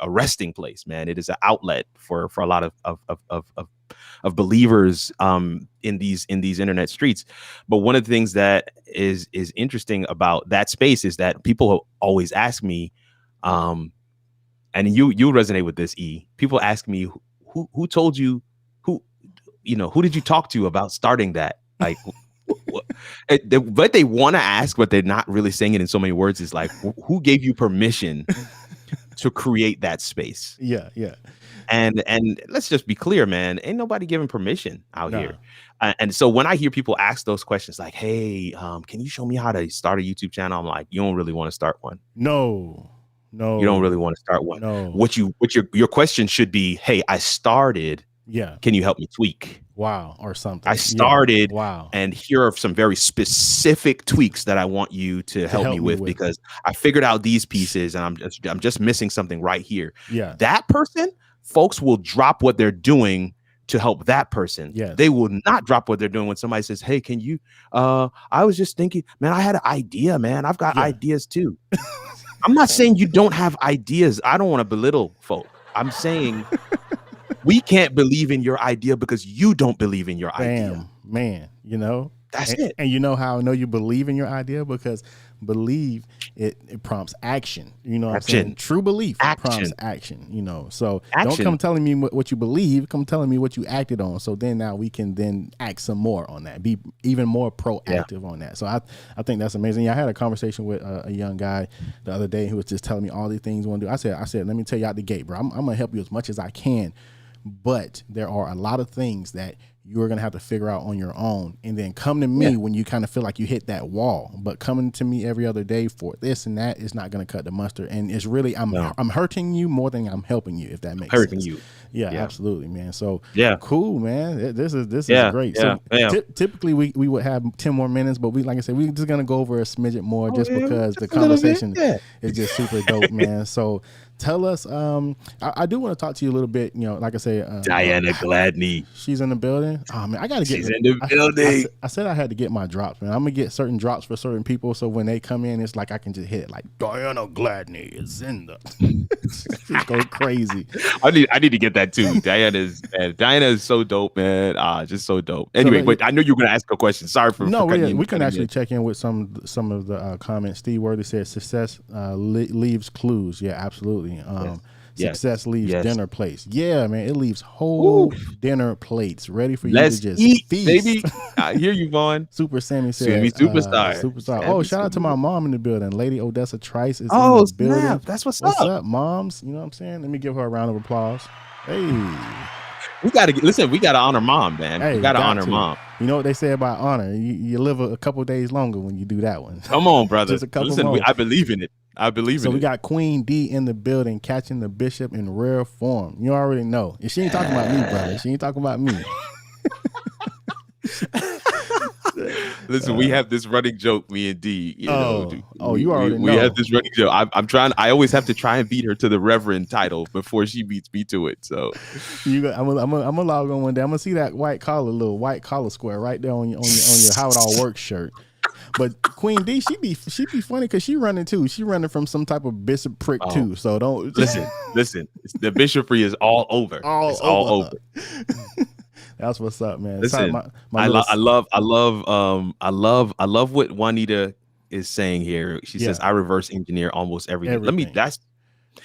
resting place, man. It is an outlet for a lot of believers in these internet streets. But one of the things that is interesting about that space is that people always ask me, and you resonate with this, E. People ask me who told you, who did you talk to about starting that? Like what they want to ask, but they're not really saying it in so many words, is like, who gave you permission to create that space? Yeah. And let's just be clear, man, ain't nobody giving permission out here. And so when I hear people ask those questions like, hey, can you show me how to start a YouTube channel? I'm like, you don't really want to start one. No, you don't really want to start one. No. What your question should be, hey, I started. Yeah. Can you help me tweak? Wow. Or something. I started. Yeah. Wow. And here are some very specific tweaks that I want you to help me with, because I figured out these pieces and I'm just missing something right here. Yeah. That person, folks will drop what they're doing to help that person. Yes. They will not drop what they're doing when somebody says, hey, can you, I was just thinking, man, I had an idea, man. I've got ideas too. I'm not saying you don't have ideas. I don't want to belittle folk. I'm saying we can't believe in your idea because you don't believe in your idea. Man, that's it. And you know how I know you believe in your idea? Because believe it prompts action. You know what I'm saying? True belief prompts action, So don't come telling me what you believe, come telling me what you acted on. So then now we can then act some more on that, be even more proactive on that. So I think that's amazing. I had a conversation with a young guy the other day who was just telling me all these things he want to do. I said, let me tell you out the gate, bro. I'm going to help you as much as I can. But there are a lot of things that you're going to have to figure out on your own, and then come to me when you kind of feel like you hit that wall. But coming to me every other day for this and that is not going to cut the mustard. And it's really, I'm hurting you more than I'm helping you, if that makes sense. Yeah, absolutely, man. So cool, man. This is great. So typically we would have 10 more minutes, but like I said, we're just going to go over a smidget more because the conversation is just super dope, man. So tell us, I do want to talk to you a little bit, like I say, Diana Gladney. She's in the building. Oh man, I gotta get. She's in the building. I said I had to get my drops, man. I'm gonna get certain drops for certain people, so when they come in, it's like I can just hit it, like Diana Gladney is in the. Just go crazy. I need to get that too. Diana is so dope, man. Just so dope. Anyway, but I know you were gonna ask a question. Sorry for we can actually check in with some of the comments. Steve Worthy said success leaves clues. Yeah, absolutely. Success leaves dinner plates. Yeah, man, it leaves whole dinner plates ready for you to just eat, feast. Baby. I hear you, Vaughn. Super Sammy said, superstar. Oh, shout out to my mom in the building. Lady Odessa Trice is in the building. Snap. That's what's up, moms? You know what I'm saying? Let me give her a round of applause. Hey. We gotta honor mom, man. Hey, we gotta honor mom. You know what they say about honor? You live a couple days longer when you do that one. Come on, brother. Just a couple more. I believe in it. So we got Queen D in the building, catching the bishop in rare form. You already know. And she ain't talking about me, brother. She ain't talking about me. Listen, we have this running joke, me and D. You already know. We have this running joke. I'm trying. I always have to try and beat her to the Reverend title before she beats me to it. So I'm gonna log on one day. I'm gonna see that little white collar square right there on your How It All Works shirt. But Queen D, she be funny because she running too. She running from some type of bishop prick too. So don't listen. The bishopry is all over. It's all over. That's what's up, man. Listen, I love what Juanita is saying here. She says I reverse engineer almost everything.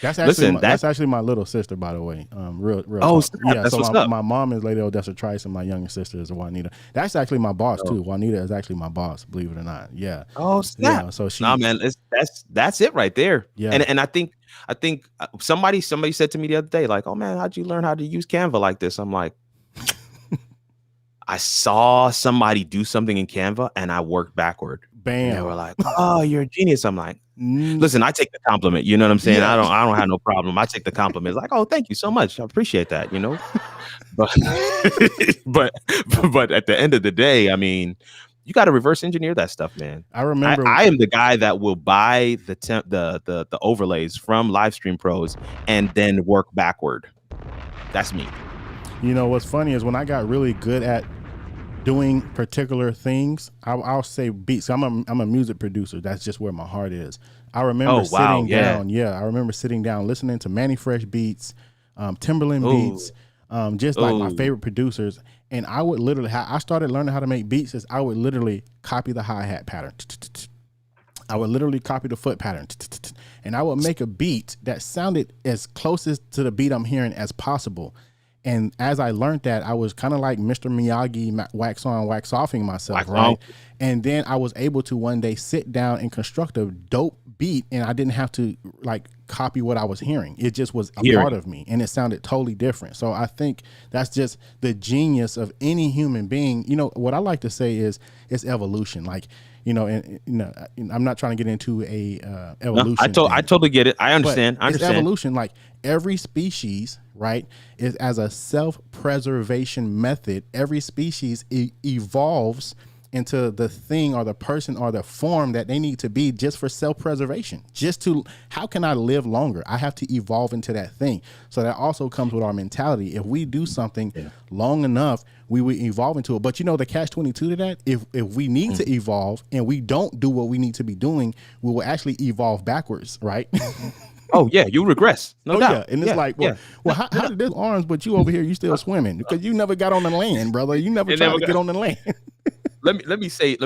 That's actually my little sister, by the way. Real. That's so what's up. My mom is Lady Odessa Trice, and my younger sister is Juanita. That's actually my boss too. Juanita is actually my boss, believe it or not. Yeah. Oh snap! Yeah, so man, that's it right there. Yeah. And I think somebody said to me the other day, like, oh man, how'd you learn how to use Canva like this? I'm like, I saw somebody do something in Canva, and I worked backward. Bam. And they were like, oh, you're a genius. I'm like, listen, I take the compliment. You know what I'm saying? Yeah. I don't have no problem. I take the compliment. It's like, oh, thank you so much. I appreciate that, but at the end of the day, I mean, you got to reverse engineer that stuff, man. I remember I am the guy that will buy the overlays from Livestream Pros and then work backward. That's me. You know, what's funny is when I got really good at doing particular things, I'll say beats. I'm a music producer. That's just where my heart is. I remember sitting down. Yeah, I remember sitting down, listening to Manny Fresh beats, Timberland beats, just like my favorite producers. And I would literally, I started learning how to make beats as I would literally copy the hi-hat pattern. I would literally copy the foot pattern. And I would make a beat that sounded as closest to the beat I'm hearing as possible. And as I learned that, I was kind of like Mr. Miyagi, wax on, wax offing myself, right? And then I was able to one day sit down and construct a dope beat, and I didn't have to like copy what I was hearing. It just was a part of me, and it sounded totally different. So I think that's just the genius of any human being. You know, what I like to say is it's evolution. Like, I'm not trying to get into a evolution. No, I totally get it. I understand. It's evolution. Like every species, right, is as a self-preservation method. Every species evolves into the thing or the person or the form that they need to be just for self-preservation. How can I live longer? I have to evolve into that thing. So that also comes with our mentality. If we do something long enough, we will evolve into it. But the catch-22 to that, if we need to evolve and we don't do what we need to be doing, we will actually evolve backwards, right? Oh yeah, you regress, no doubt. Yeah. And it's how did this arms, but you over here, you still swimming because you never got on the land, brother. You never tried to get on the land. Let me say,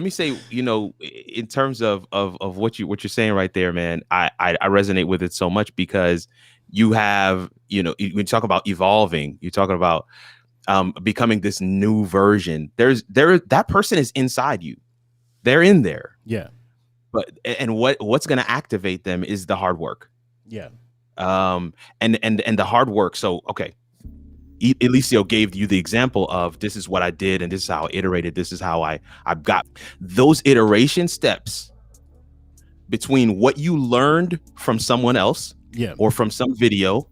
in terms of what you're saying right there, man, I resonate with it so much because you have, when you talk about evolving, you're talking about becoming this new version. That person is inside you. They're in there. Yeah. And what's going to activate them is the hard work. Yeah. And the hard work. So, okay. Eliseo gave you the example of this is what I did and this is how I iterated. This is how I got those iteration steps between what you learned from someone else or from some video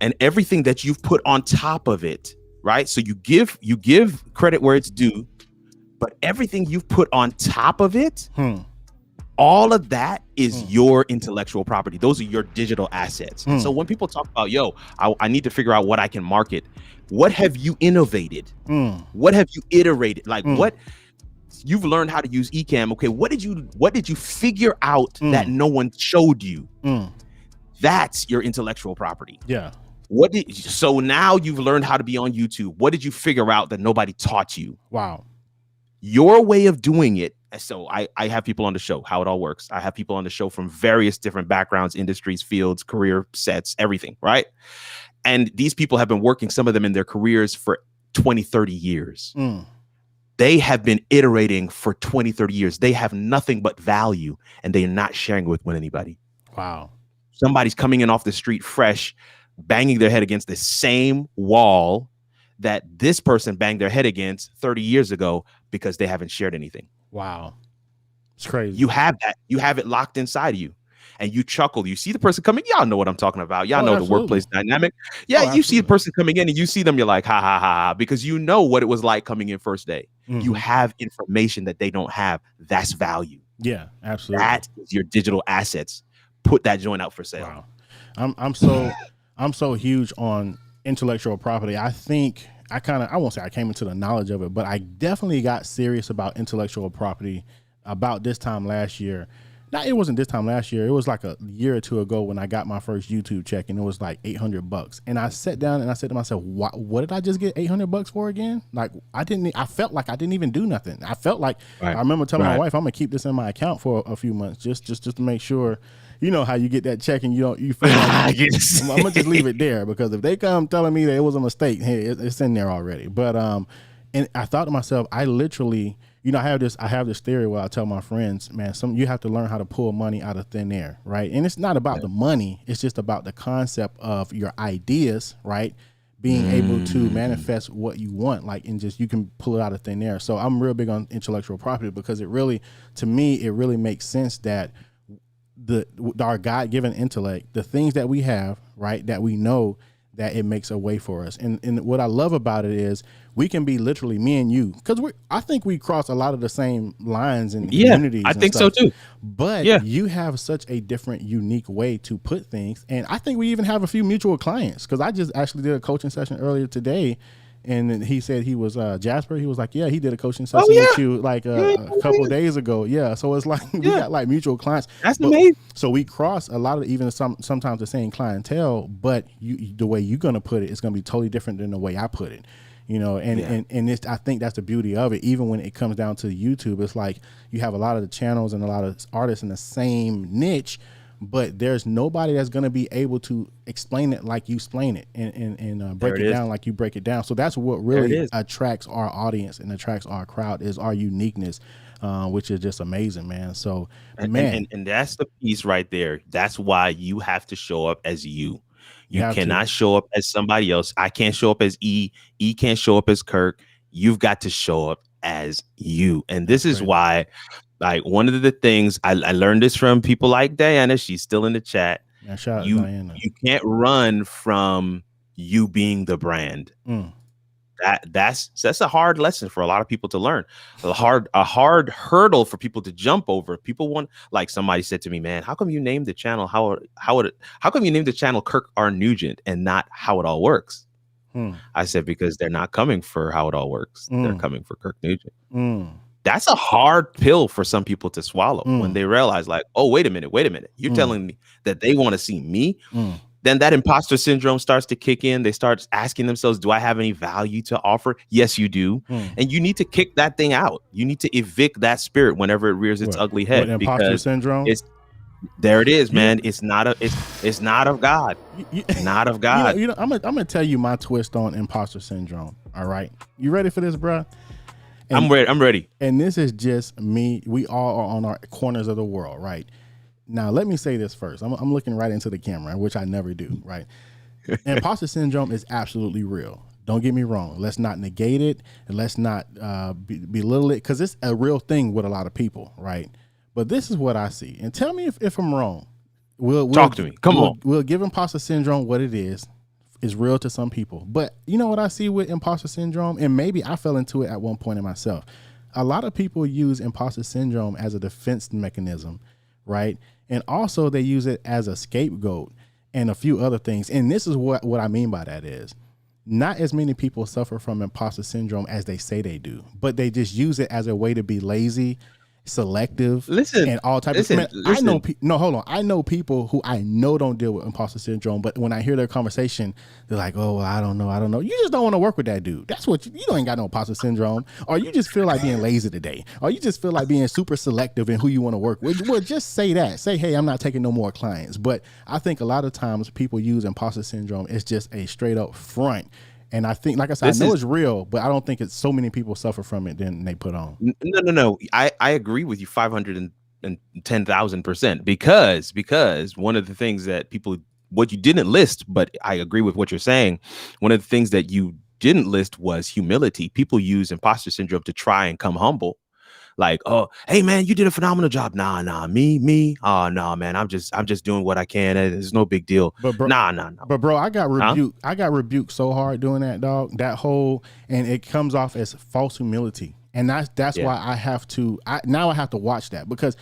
and everything that you've put on top of it, right? So you give credit where it's due, but everything you've put on top of it, all of that is your intellectual property. Those are your digital assets. So when people talk about, yo, I need to figure out what I can market, what have you innovated? What have you iterated? Like what you've learned how to use Ecamm. Okay, what did you figure out that no one showed you? That's your intellectual property. Yeah. So now you've learned how to be on YouTube. What did you figure out that nobody taught you? Wow. Your way of doing it. So I have people on the show, how it all works. I have people on the show from various different backgrounds, industries, fields, career sets, everything, right? And these people have been working, some of them in their careers for 20, 30 years. They have been iterating for 20, 30 years. They have nothing but value and they are not sharing it with anybody. Wow. Somebody's coming in off the street fresh, banging their head against the same wall that this person banged their head against 30 years ago because they haven't shared anything. Wow. It's crazy. You have that. You have it locked inside of you. And you chuckle. You see the person coming. Y'all know what I'm talking about. Y'all know the workplace dynamic. Yeah, you see the person coming in and you see them. You're like, ha, ha, ha, because you know what it was like coming in first day. You have information that they don't have. That's value. Yeah, absolutely. That is your digital assets. Put that joint out for sale. Wow. I'm so huge on intellectual property. I think I won't say I came into the knowledge of it, but I definitely got serious about intellectual property about this time last year. Now, it wasn't this time last year. It was like a year or two ago when I got my first YouTube check, and it was like $800. And I sat down and I said to myself, what did I just get $800 for again? Like, I felt like I didn't even do nothing. I felt like, I remember telling my wife, I'm gonna keep this in my account for a few months, just to make sure. You know how you get that check and you feel like I'm gonna just leave it there, because if they come telling me that it was a mistake, hey, it's in there already. But and I thought to myself, I literally, I have this theory where I tell my friends, man, you have to learn how to pull money out of thin air, right? And it's not about the money, it's just about the concept of your ideas, right? Being able to manifest what you want, like, and just you can pull it out of thin air. So I'm real big on intellectual property, because to me, it really makes sense that our God-given intellect, the things that we have, right, that we know, that it makes a way for us. And what I love about it is we can be literally me and you, because I think we cross a lot of the same lines and communities. I think so too. But you have such a different, unique way to put things. And I think we even have a few mutual clients, because I just actually did a coaching session earlier today. And he said he was Jasper. He was like, yeah, he did a coaching session with you like a couple of days ago. Yeah. So it's like we got like mutual clients. That's amazing. So we cross a lot of even sometimes the same clientele, but the way you're going to put it is going to be totally different than the way I put it. And I think that's the beauty of it. Even when it comes down to YouTube, it's like you have a lot of the channels and a lot of artists in the same niche, but there's nobody that's going to be able to explain it like you explain it and break it down like you break it down. So that's what really attracts our audience and attracts our crowd, is our uniqueness, which is just amazing, man. So, man. And that's the piece right there. That's why you have to show up as you. You cannot show up as somebody else. I can't show up as E. E can't show up as Kirk. You've got to show up as you. And this is why, like, one of the things I learned this from people like Diana. She's still in the chat. Yeah, shout out to Diana. You can't run from you being the brand. That's a hard lesson for a lot of people to learn. A hard hurdle for people to jump over. People want, like somebody said to me, man, how come you named the channel how come you named the channel Kirk Nugent and not How It All Works? I said, because they're not coming for How It All Works. They're coming for Kirk Nugent. That's a hard pill for some people to swallow when they realize, like, oh, wait a minute. You're telling me that they want to see me? Then that imposter syndrome starts to kick in. They start asking themselves, do I have any value to offer? Yes, you do. And you need to kick that thing out. You need to evict that spirit whenever it rears its ugly head. Imposter syndrome? There it is, man. It's not of God. Not of God. I'm gonna tell you my twist on imposter syndrome. All right. You ready for this, bro? I'm ready. And this is just me. We all are on our corners of the world, right? Now, let me say this first. I'm looking right into the camera, which I never do, right? Imposter syndrome is absolutely real. Don't get me wrong. Let's not negate it, and let's not belittle it, because it's a real thing with a lot of people, right? But this is what I see, and tell me if I'm wrong. Talk to me. Come on. We'll give imposter syndrome what it is. It's real to some people, but you know what I see with imposter syndrome, and maybe I fell into it at one point in myself. A lot of people use imposter syndrome as a defense mechanism, right? And also they use it as a scapegoat and a few other things. And this is what I mean by that is not as many people suffer from imposter syndrome as they say they do, but they just use it as a way to be lazy, selective, and all types of. I know. No, hold on. I know people who I know don't deal with imposter syndrome, but when I hear their conversation, they're like, "Oh, well, I don't know. You just don't want to work with that dude. That's what you ain't got no imposter syndrome, or you just feel like being lazy today, or you just feel like being super selective in who you want to work with." Well, just say that. Say, "Hey, I'm not taking no more clients." But I think a lot of times people use imposter syndrome as just a straight up front. And I think, like I said, I know it's real, but I don't think it's so many people suffer from it than they put on. No. I agree with you 510,000%, because one of the things that what you didn't list, but I agree with what you're saying. One of the things that you didn't list was humility. People use imposter syndrome to try and come humble. Like, oh, hey man, you did a phenomenal job. Nah, me. Oh no, man, I'm just doing what I can. It's no big deal. But bro, no. But bro, I got rebuked. I got rebuked so hard doing that, dog. That whole, and it comes off as false humility, and that's why I have to. Now I have to watch that, because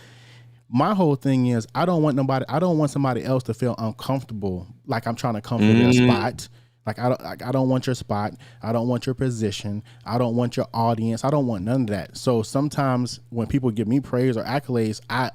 my whole thing is I don't want somebody else to feel uncomfortable, like I'm trying to come for their spot. Like I don't want your spot. I don't want your position. I don't want your audience. I don't want none of that. So sometimes when people give me praise or accolades, I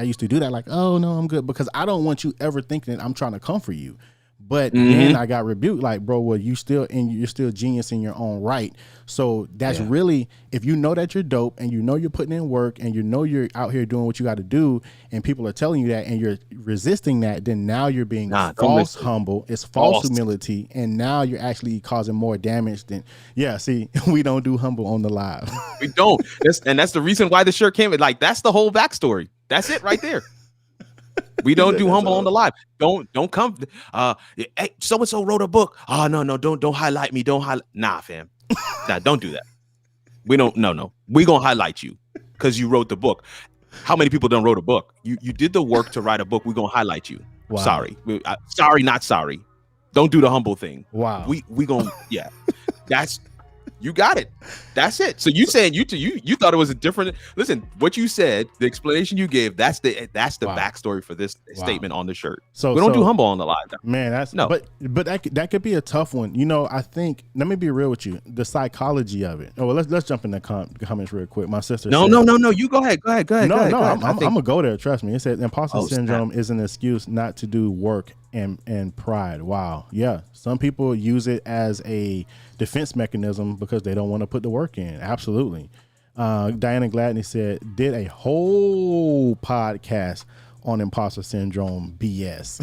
used to do that. Like, oh no, I'm good, because I don't want you ever thinking that I'm trying to come for you. But then I got rebuked, like, bro, well, you're still genius in your own right. So that's really, if you know that you're dope and you know you're putting in work and you know you're out here doing what you got to do, and people are telling you that and you're resisting that, then now you're being false humble. It's false humility, and now you're actually causing more damage than. Yeah, see, we don't do humble on the live. We don't. That's the reason why the shirt came. Like, that's the whole backstory. That's it right there. We don't do humble on the live. Don't come. Hey, so and so wrote a book. Oh no, don't highlight me. Don't highlight. Nah, fam. Nah, don't do that. We don't. No. We gonna highlight you because you wrote the book. How many people don't wrote a book? You did the work to write a book. We gonna highlight you. Wow. Sorry, not sorry. Don't do the humble thing. Wow. We gonna That's. You got it. That's it. So you saying you thought it was a different. Listen, what you said, the explanation you gave, that's the backstory for this statement on the shirt. So we don't do humble on the live. Man, that's no. But that could be a tough one. You know, I think, let me be real with you. The psychology of it. Oh, well, let's jump in the comments real quick. My sister. No. You go ahead. I'm gonna go there. Trust me. It said imposter syndrome is an excuse not to do work and pride. Wow. Yeah. Some people use it as a defense mechanism because they don't want to put the work in. Absolutely. Diana Gladney said, did a whole podcast on imposter syndrome BS.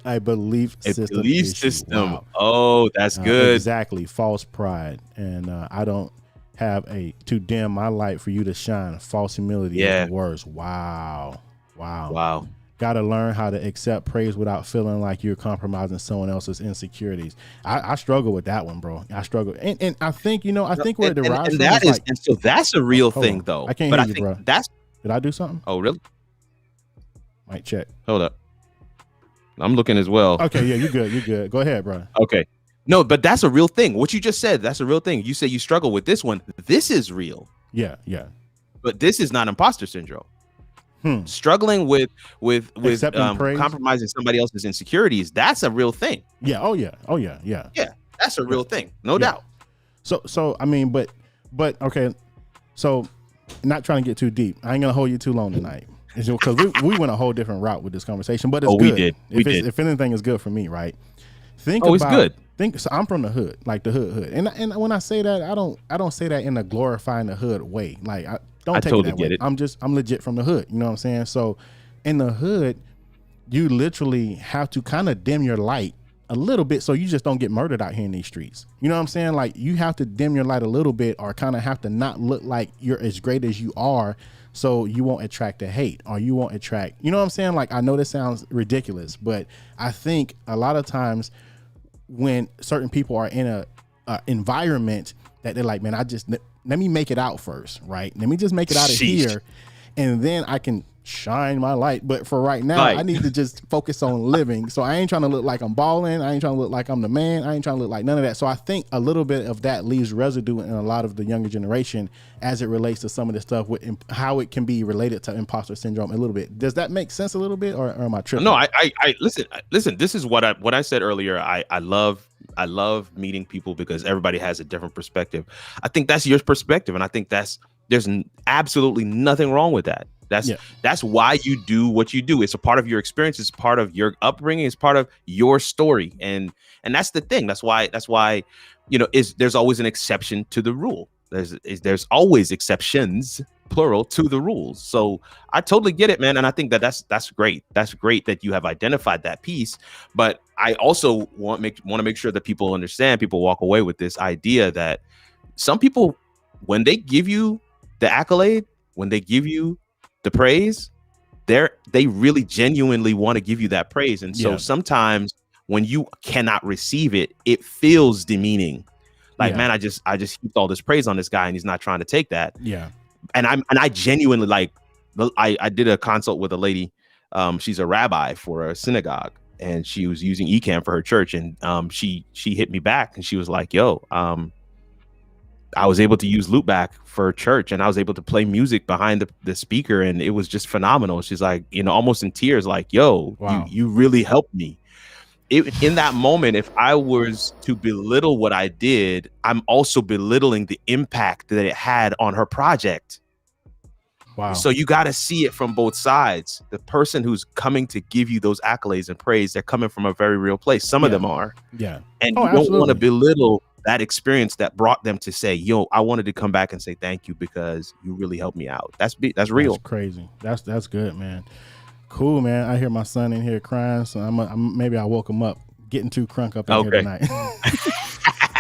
A belief system. Wow. Oh, that's good. Exactly. False pride. And I don't have to dim my light for you to shine. False humility is the worst. Wow. Got to learn how to accept praise without feeling like you're compromising someone else's insecurities. I struggle with that one, bro. I struggle. And I think, where it derives from is and so that's a real thing, though. I can't hear you, bro. Did I do something? Oh, really? Might check. Hold up. I'm looking as well. Okay, yeah, you're good. Go ahead, bro. Okay. No, but that's a real thing. What you just said, that's a real thing. You say you struggle with this one. This is real. Yeah. But this is not imposter syndrome. Struggling with compromising somebody else's insecurities, that's a real thing. Yeah. Oh yeah. Yeah, that's a real thing, no doubt. So I mean, but okay. So, not trying to get too deep. I ain't gonna hold you too long tonight, because we went a whole different route with this conversation. But it's good. We did. If anything is good for me, right? It's good. So I'm from the hood, like the hood, and when I say that, I don't say that in a glorifying the hood way. Like don't take totally it that way. I'm legit from the hood. You know what I'm saying? So in the hood, you literally have to kind of dim your light a little bit so you just don't get murdered out here in these streets. You know what I'm saying? Like, you have to dim your light a little bit, or kind of have to not look like you're as great as you are, so you won't attract the hate, or you won't attract, you know what I'm saying? Like, I know this sounds ridiculous, but I think a lot of times when certain people are in a environment that they're like, man, let me make it out first, right? Let me just make it out of here, and then I can shine my light. But for right now, I need to just focus on living. So I ain't trying to look like I'm balling. I ain't trying to look like I'm the man. I ain't trying to look like none of that. So I think a little bit of that leaves residue in a lot of the younger generation as it relates to some of the stuff with how it can be related to imposter syndrome a little bit. Does that make sense a little bit, or am I tripping? No, I listen. This is what I said earlier. I love meeting people because everybody has a different perspective. I think that's your perspective, and I think there's absolutely nothing wrong with that. That's why you do what you do. It's a part of your experience. It's part of your upbringing. It's part of your story, and that's the thing. That's why there's always an exception to the rule. There's always exceptions, plural, to the rules. So I totally get it, man, and I think that's great. That's great that you have identified that piece. But I also want to make sure that people understand. People walk away with this idea that some people, when they give you the accolade, when they give you the praise, they really genuinely want to give you that praise. And so sometimes when you cannot receive it, it feels demeaning. Like, man, I just heaped all this praise on this guy and he's not trying to take that. Yeah. And I genuinely, like, I did a consult with a lady. She's a rabbi for a synagogue, and she was using Ecamm for her church. And she hit me back and she was like, yo, I was able to use loopback for church, and I was able to play music behind the speaker, and it was just phenomenal. She's like, almost in tears, like, yo, wow, you really helped me. In that moment, if I was to belittle what I did, I'm also belittling the impact that it had on her project. Wow. So you got to see it from both sides. The person who's coming to give you those accolades and praise, they're coming from a very real place. Some of them are. Yeah. And you don't want to belittle that experience that brought them to say, yo, I wanted to come back and say thank you because you really helped me out. That's real. That's crazy. That's good, man. Cool, man. I hear my son in here crying, so maybe I woke him up, getting too crunk up in here tonight.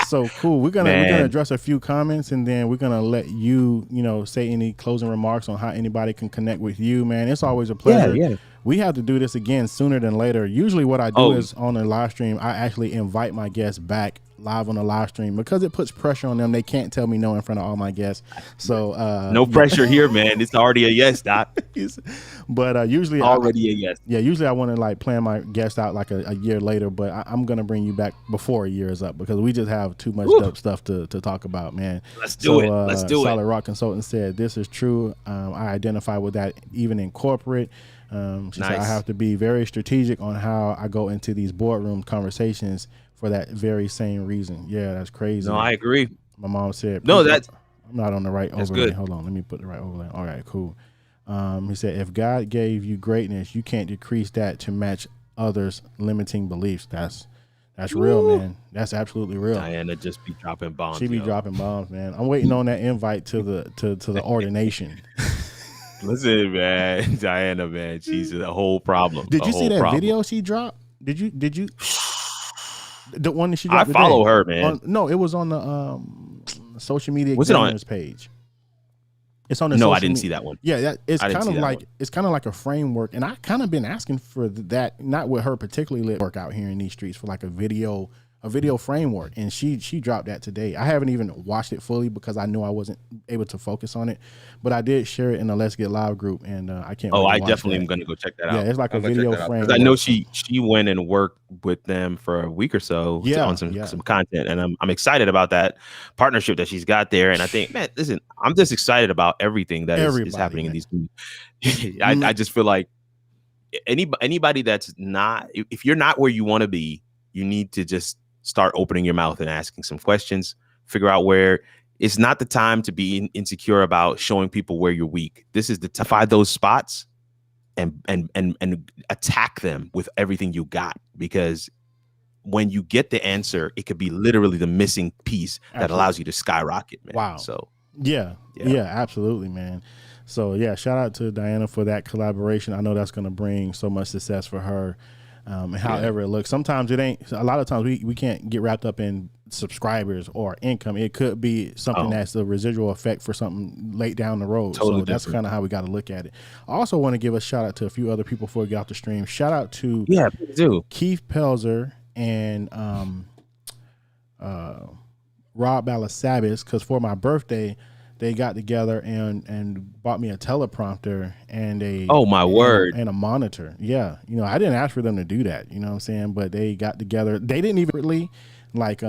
So cool. We're gonna address a few comments, and then we're gonna let you say any closing remarks on how anybody can connect with you, man. It's always a pleasure. Yeah. We have to do this again sooner than later. Usually what I do is on a live stream, I actually invite my guests back live on the live stream because it puts pressure on them. They can't tell me no in front of all my guests. So no pressure here, man. It's already a yes, Doc. But usually already a yes. Yeah, usually I want to like plan my guest out like a year later, but I'm gonna bring you back before a year is up because we just have too much dope stuff to talk about, man. Let's do it. Let's do it. Solid Rock Consultant said this is true. I identify with that even in corporate. She said I have to be very strategic on how I go into these boardroom conversations for that very same reason. Yeah, that's crazy. No, I agree. My mom said, no, I'm not on the right overlay. Good. Hold on, let me put the right overlay. All right, cool. He said, if God gave you greatness, you can't decrease that to match others' limiting beliefs. That's real, man. That's absolutely real. Diana just be dropping bombs. She be dropping bombs, man. I'm waiting on that invite to the ordination. Listen, man, Diana, man, she's a whole problem. Did you see that video she dropped? Did you? The one that she dropped. I follow her, man. No, it was on the social media examiner's page. It's on the. No, I didn't see that one. Yeah, it's kind of like a framework, and I kind of been asking for that, not with her particularly, work out here in these streets for like a video framework, and she dropped that today. I haven't even watched it fully because I knew I wasn't able to focus on it, but I did share it in the Let's Get Live group, and I can't. I definitely am going to go check that out. Yeah, it's like a video framework. I know she went and worked with them for a week or so on some content, and I'm excited about that partnership that she's got there. And I think, man, listen, I'm just excited about everything that is happening in these. I just feel like anybody that's not, if you're not where you want to be, you need to just start opening your mouth and asking some questions, figure out where. It's not the time to be insecure about showing people where you're weak. This is to find those spots and attack them with everything you got, because when you get the answer, it could be literally the missing piece that allows you to skyrocket, man. Wow. So yeah, absolutely, man. So yeah, shout out to Diana for that collaboration. I know that's going to bring so much success for her. And however it looks, sometimes it ain't. A lot of times we can't get wrapped up in subscribers or income. It could be something that's a residual effect for something late down the road. Totally so that's different. kind of how we got to look at it. I also want to give a shout out to a few other people before we get off the stream. Shout out to please do. Keith Pelzer and Rob Balasabas, because for my birthday they got together and bought me a teleprompter and a and a monitor. Yeah, you know, I didn't ask for them to do that, you know what I'm saying, but they got together. They didn't even really like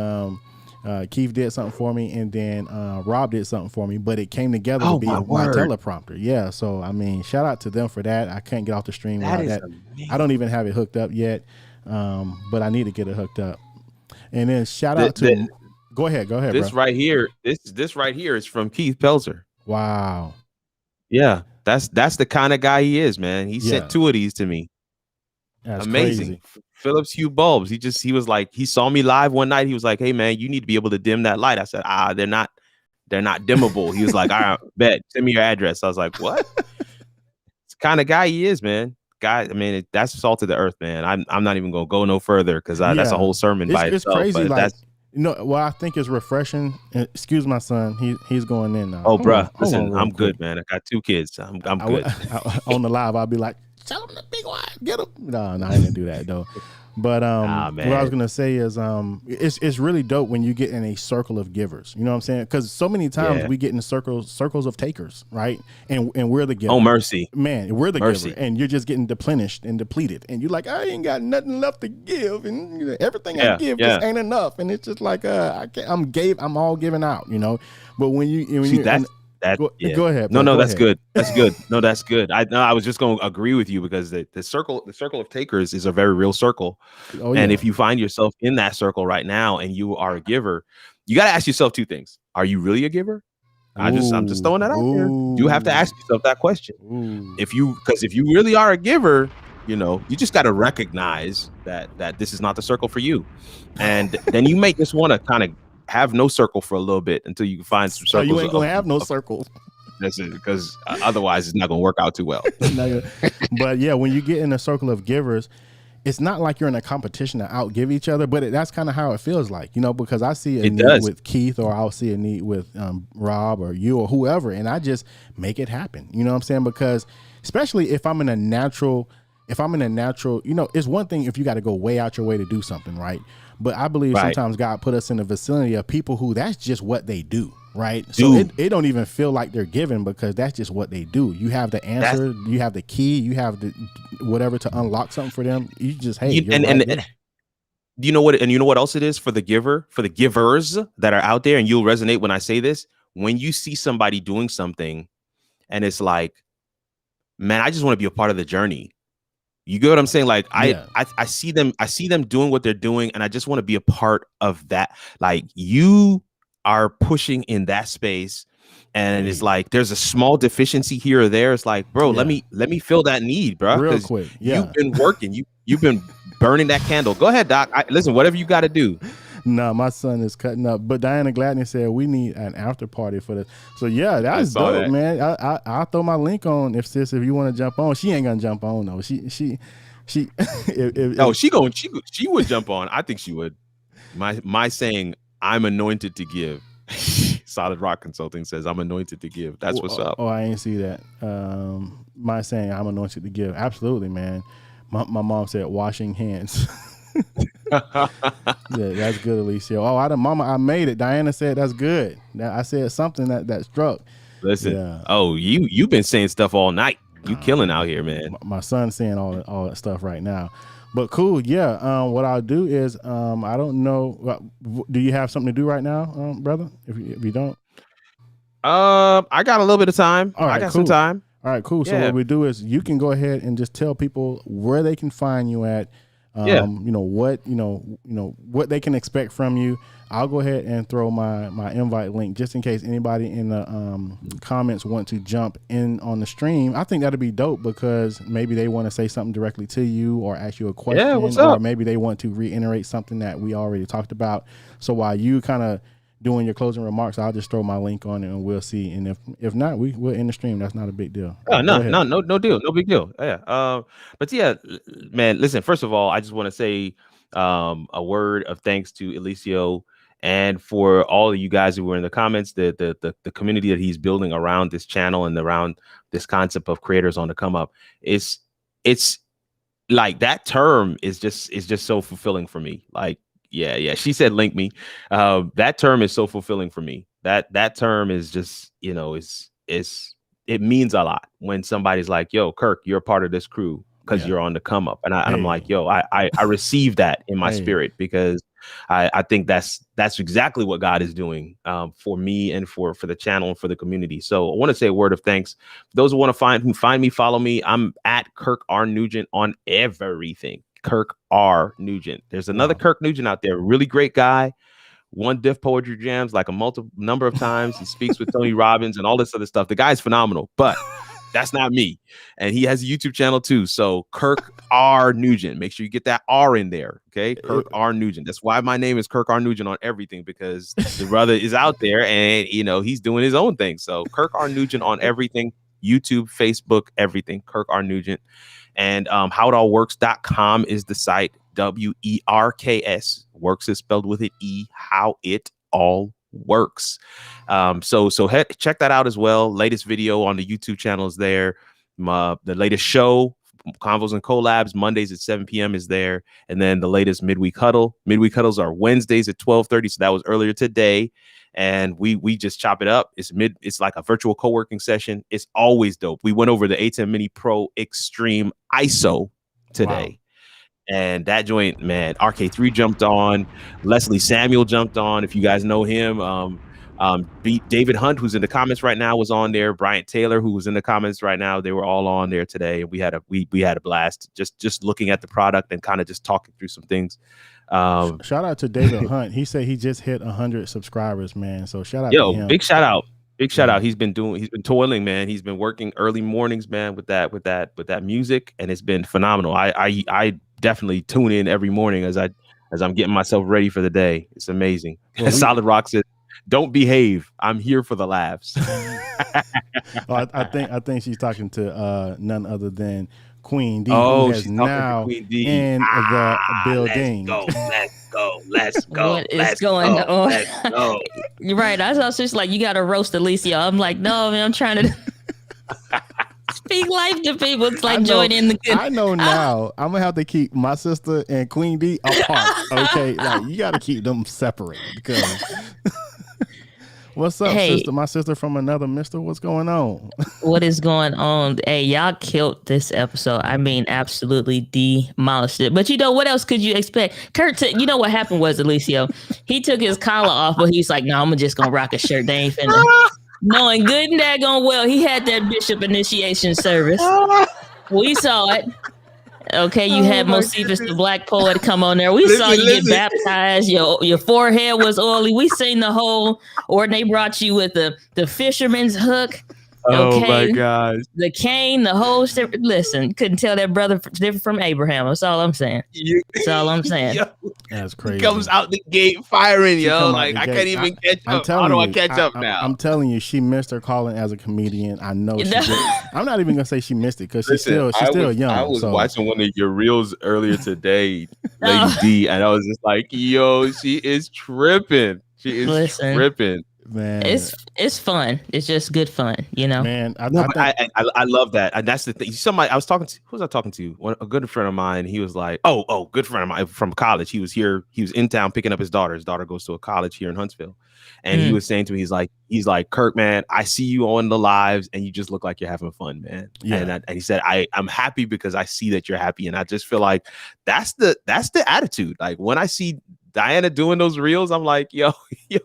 Keith did something for me, and then Rob did something for me, but it came together to be my teleprompter. Yeah, so I mean, shout out to them for that. I can't get off the stream without that. Amazing. I don't even have it hooked up yet, but I need to get it hooked up. And then shout out to Go ahead, this bro. Right here, this right here is from Keith Pelzer. Wow. Yeah, that's the kind of guy he is, man. He sent 2 of these to me. That's amazing. Crazy. Philips Hue bulbs. He was like, he saw me live one night. He was like, "Hey man, you need to be able to dim that light." I said, they're not dimmable. He was like, "All right, bet, send me your address." I was like, "What?" It's the kind of guy he is, man. I mean, that's salt of the earth, man. I'm not even gonna go no further because that's a whole sermon by itself. It's crazy, but like, you know, well, I think it's refreshing. Excuse my son, he's going in now. Oh, bruh, listen, I'm good, man. I got 2 kids. I'm good. On the live, I'll be like, "Tell him the big one, get him." No, I didn't do that though. But what I was gonna say is, it's really dope when you get in a circle of givers. You know what I'm saying? Because so many times we get in circles of takers, right? And we're the giver. Oh mercy, man, we're the giver, and you're just getting deplenished and depleted, and you're like, "I ain't got nothing left to give, and everything I give just ain't enough." And it's just like, I'm all giving out, you know. But when you go ahead. Bro, that's good. That's good. No, that's good. I was just going to agree with you because the circle of takers is a very real circle. Oh, and if you find yourself in that circle right now and you are a giver, you got to ask yourself 2 things. Are you really a giver? I'm just throwing that out there. You have to ask yourself that question. If you really are a giver, you know, you just got to recognize that this is not the circle for you. And then you may just want to kind of have no circle for a little bit until you can find some circles. So you ain't gonna have no circle. That's it, because otherwise it's not gonna work out too well. But yeah, when you get in a circle of givers, it's not like you're in a competition to outgive each other, but that's kind of how it feels like, you know, because I see a need with Keith, or I'll see a need with Rob or you or whoever, and I just make it happen. You know what I'm saying? Because especially if I'm in a natural, you know, it's one thing if you got to go way out your way to do something, right? But I believe sometimes God put us in the vicinity of people who that's just what they do, right? So it don't even feel like they're giving because that's just what they do. You have the answer, you have the key, you have the whatever to unlock something for them. You just, hey, and you know what? And you know what else it is for the giver, for the givers that are out there, and you'll resonate when I say this. When you see somebody doing something, and it's like, man, I just want to be a part of the journey. You get what I'm saying? Like I see them doing what they're doing, and I just want to be a part of that. Like you are pushing in that space, and it's like there's a small deficiency here or there. It's like, bro, let me fill that need, bro. Real quick. Yeah. You've been working. You've been burning that candle. Go ahead, Doc. Listen, whatever you got to do. No, my son is cutting up. But Diana Gladney said we need an after party for this. So yeah, that's dope, man. I'll throw my link on if you want to jump on. She ain't gonna jump on though. She she would jump on. I think she would. My saying I'm anointed to give. Solid Rock Consulting says I'm anointed to give. That's what's up. Oh, I ain't see that. My saying I'm anointed to give. Absolutely, man. My mom said washing hands. Yeah, that's good, Eliseo. Oh, Mama, I made it. Diana said that's good. I said something that struck. Listen. Yeah. Oh, you've been saying stuff all night. You killing out here, man. My son's saying all that stuff right now. But cool, yeah. What I'll do is, I don't know. Do you have something to do right now, brother? If you don't, I got a little bit of time. All right, I got some time. All right, cool. So what we do is you can go ahead and just tell people where they can find you at. You know what they can expect from you. I'll go ahead and throw my invite link just in case anybody in the comments want to jump in on the stream. I think that'd be dope because maybe they want to say something directly to you or ask you a question. Yeah, what's up? Or maybe they want to reiterate something that we already talked about. So while you kind of doing your closing remarks, I'll just throw my link on it and we'll see. And if not, we'll end the stream. That's not a big deal. No deal. No big deal. Yeah. But yeah, man, listen, first of all, I just want to say a word of thanks to Eliseo And for all of you guys who were in the comments, the community that he's building around this channel and around this concept of creators on the come up, it's like that term is just so fulfilling for me. Like, yeah. She said, link me. That term is so fulfilling for me. That term is just, you know, it means a lot when somebody's like, yo, Kirk, you're a part of this crew because you're on the come up. And I'm like, yo, I receive that in my spirit, because I think that's exactly what God is doing for me and for the channel and for the community. So I want to say a word of thanks. For those who want to find me, follow me. I'm at Kirk R. Nugent on everything. Kirk R. Nugent. There's another Kirk Nugent out there, really great guy. Won Diff Poetry Jams like a number of times. He speaks with Tony Robbins and all this other stuff. The guy's phenomenal, but that's not me. And he has a YouTube channel too. So Kirk R. Nugent. Make sure you get that R in there. Okay. Kirk R. Nugent. That's why my name is Kirk R. Nugent on everything, because the brother is out there and, you know, he's doing his own thing. So Kirk R. Nugent on everything. YouTube, Facebook, everything. Kirk R. Nugent. And howitallworks.com is the site. WERKS. Works is spelled with an E. How it all works. So check that out as well. Latest video on the YouTube channel is there. The latest show, Convos and Collabs, Mondays at 7 p.m. is there. And then the latest midweek huddle. Midweek huddles are Wednesdays at 12:30. So that was earlier today. And we just chop it up. It's like a virtual co-working session. It's always dope. We went over the A10 Mini Pro Extreme ISO today. Wow. And that joint, man, RK3 jumped on. Leslie Samuel jumped on. If you guys know him, David Hunt, who's in the comments right now, was on there. Bryant Taylor, who was in the comments right now, they were all on there today. And we had a blast just looking at the product and kind of just talking through some things. Shout out to David Hunt. He said he just hit 100 subscribers, man. So shout out to him. Big shout out. Big shout out. He's been toiling, man. He's been working early mornings, man, with that music, and it's been phenomenal. I definitely tune in every morning as I'm getting myself ready for the day. It's amazing. Well, Solid Rock says, "Don't behave. I'm here for the laughs." I think she's talking to none other than Queen D, who is now in the building. Let's go. What is going on? Let's go. You're right. I was just like, you got to roast Eliseo. I'm like, no, man, I'm trying to speak life to people. It's like join in the good. I know now. I'm gonna have to keep my sister and Queen D apart. Okay, like you got to keep them separated because. What's up, sister? My sister from another mister. What's going on? What is going on? Hey, y'all killed this episode. I mean, absolutely demolished it. But you know, what else could you expect? Kurt, you know what happened was, Eliseo, he took his collar off, but he's like, no, I'm just going to rock a shirt. They ain't finna. Knowing good and daggone well, he had that bishop initiation service. We saw it. Okay, you had Mosefus the Black Poet come on there. We saw you get baptized. Your forehead was oily. We seen the whole, or they brought you with the fisherman's hook. Okay? Oh my gosh. The cane, the whole shit. Listen, couldn't tell that brother different from Abraham. That's all I'm saying. That's all I'm saying. Yo, that's crazy. He comes out the gate firing, yo. Like I can't even catch up. How do I catch up now? I'm telling you, she missed her calling as a comedian. I know she did. I'm not even gonna say she missed it because she's still young. I was watching one of your reels earlier today, Lady D, and I was just like, yo, she is tripping. She is tripping. Man, it's fun. It's just good fun, you know. Man, I love that, and that's the thing. Somebody I was talking to, who was I talking to? A good friend of mine. He was like, good friend of mine from college. He was here. He was in town picking up his daughter. His daughter goes to a college here in Huntsville, and he was saying to me, he's like, Kirk, man, I see you on the lives, and you just look like you're having fun, man. Yeah. And he said, I'm happy because I see that you're happy, and I just feel like that's the attitude. Like when I see Diana doing those reels, I'm like, yo,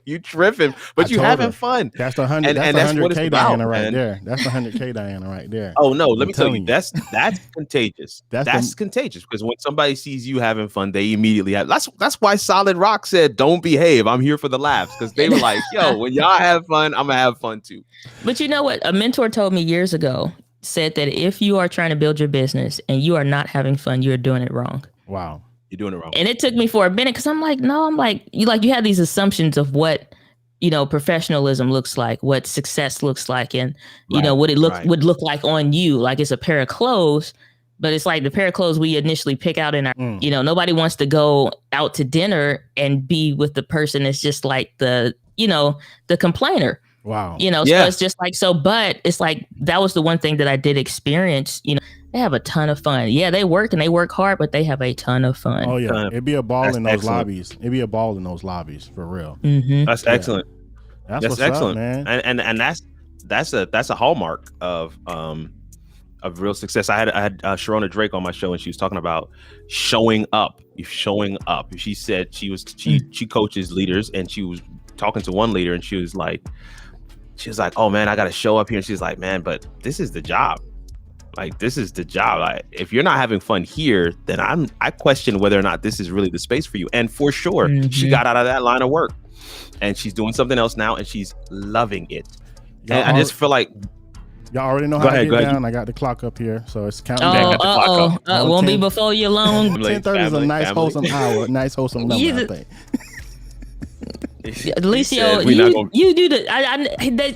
you tripping, but you having fun. That's the 100. That's the 100K Diana right there. That's the 100K Diana right there. Oh no, let me tell you, that's contagious. That's contagious because when somebody sees you having fun, they immediately have. That's why Solid Rock said, "Don't behave. I'm here for the laughs," because they were like, yo, when y'all have fun, I'm gonna have fun too. But you know what? A mentor told me years ago, said that if you are trying to build your business and you are not having fun, you're doing it wrong. Wow. You're doing it wrong. And it took me for a minute because I'm like, you have these assumptions of what, professionalism looks like, what success looks like, and what it would look like on you, like it's a pair of clothes. but it's like the pair of clothes we initially pick out in our, nobody wants to go out to dinner and be with the person that's just like the complainer. Wow. So it's just like, but it's like, that was the one thing that I did experience, they have a ton of fun. Yeah, they work and they work hard, but they have a ton of fun. Oh yeah. It'd be a ball in those excellent. lobbies. It'd be a ball in those lobbies for real. Mm-hmm. That's excellent. That's what's excellent, up, man. And that's a hallmark of real success. I had Sharona Drake on my show, and she was talking about showing up. Showing up. She said she coaches leaders, and she was talking to one leader, and she was like, oh man, I got to show up here. And she's like, man, but this is the job. Like, this is the job. Like, if you're not having fun here, then I question whether or not this is really the space for you. And for sure, she got out of that line of work, and she's doing something else now, and she's loving it. And I just feel like y'all already know how to get down. I got the clock up here, so it's counting down. Won't be before you long. 10:30 is a nice wholesome hour, nice wholesome number, I think. Eliseo, you do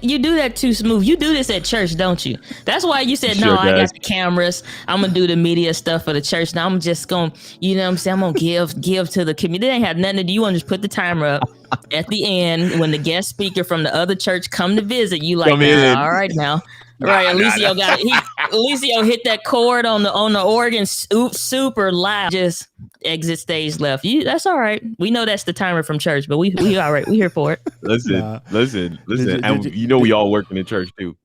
you do that too smooth. You do this at church, don't you? That's why you said, no, I got the cameras. I'm gonna do the media stuff for the church. Now I'm just gonna, I'm gonna give to the community. They ain't have nothing to do. You want to just put the timer up at the end when the guest speaker from the other church come to visit. You like, all right now. Right, Eliseo Eliseo hit that chord on the organ super loud. Just exit stage left. That's all right. We know that's the timer from church, but we all right. We here for it. Listen. We all working in church too.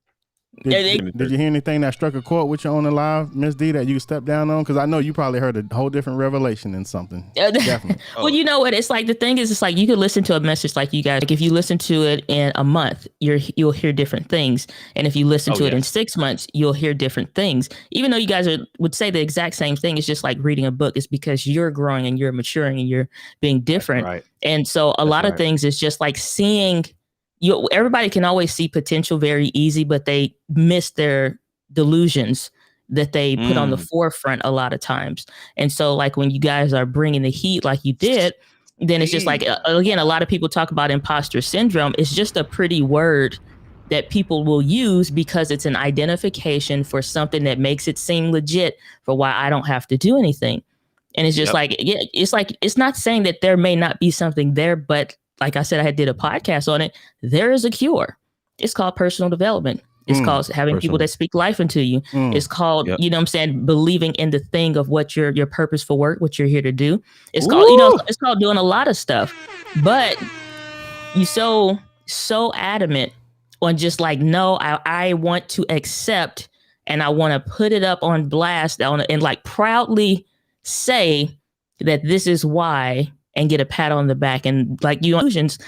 Did you hear anything that struck a chord with you on the live, Miss D, that you step down on? Because I know you probably heard a whole different revelation in something. Definitely. Well, you know what? It's like, the thing is, it's like you could listen to a message like you guys. Like, if you listen to it in a month, you'll hear different things. And if you listen to it in 6 months, you'll hear different things. Even though you guys would say the exact same thing, it's just like reading a book. It's because you're growing and you're maturing and you're being different. Right. And so a lot of things is just like seeing. Everybody can always see potential very easy, but they miss their delusions that they put on the forefront a lot of times. And so, like, when you guys are bringing the heat like you did, then it's just like, again, a lot of people talk about imposter syndrome. It's just a pretty word that people will use because it's an identification for something that makes it seem legit for why I don't have to do anything. And it's just it's not saying that there may not be something there, but like I said, I did a podcast on it. There is a cure. It's called personal development. It's called having people that speak life into you. It's called, believing in the thing of what your purposeful work, what you're here to do. It's called, it's called doing a lot of stuff. But you so adamant on just like, no, I want to accept, and I want to put it up on blast and like proudly say that this is why, and get a pat on the back, and like illusions,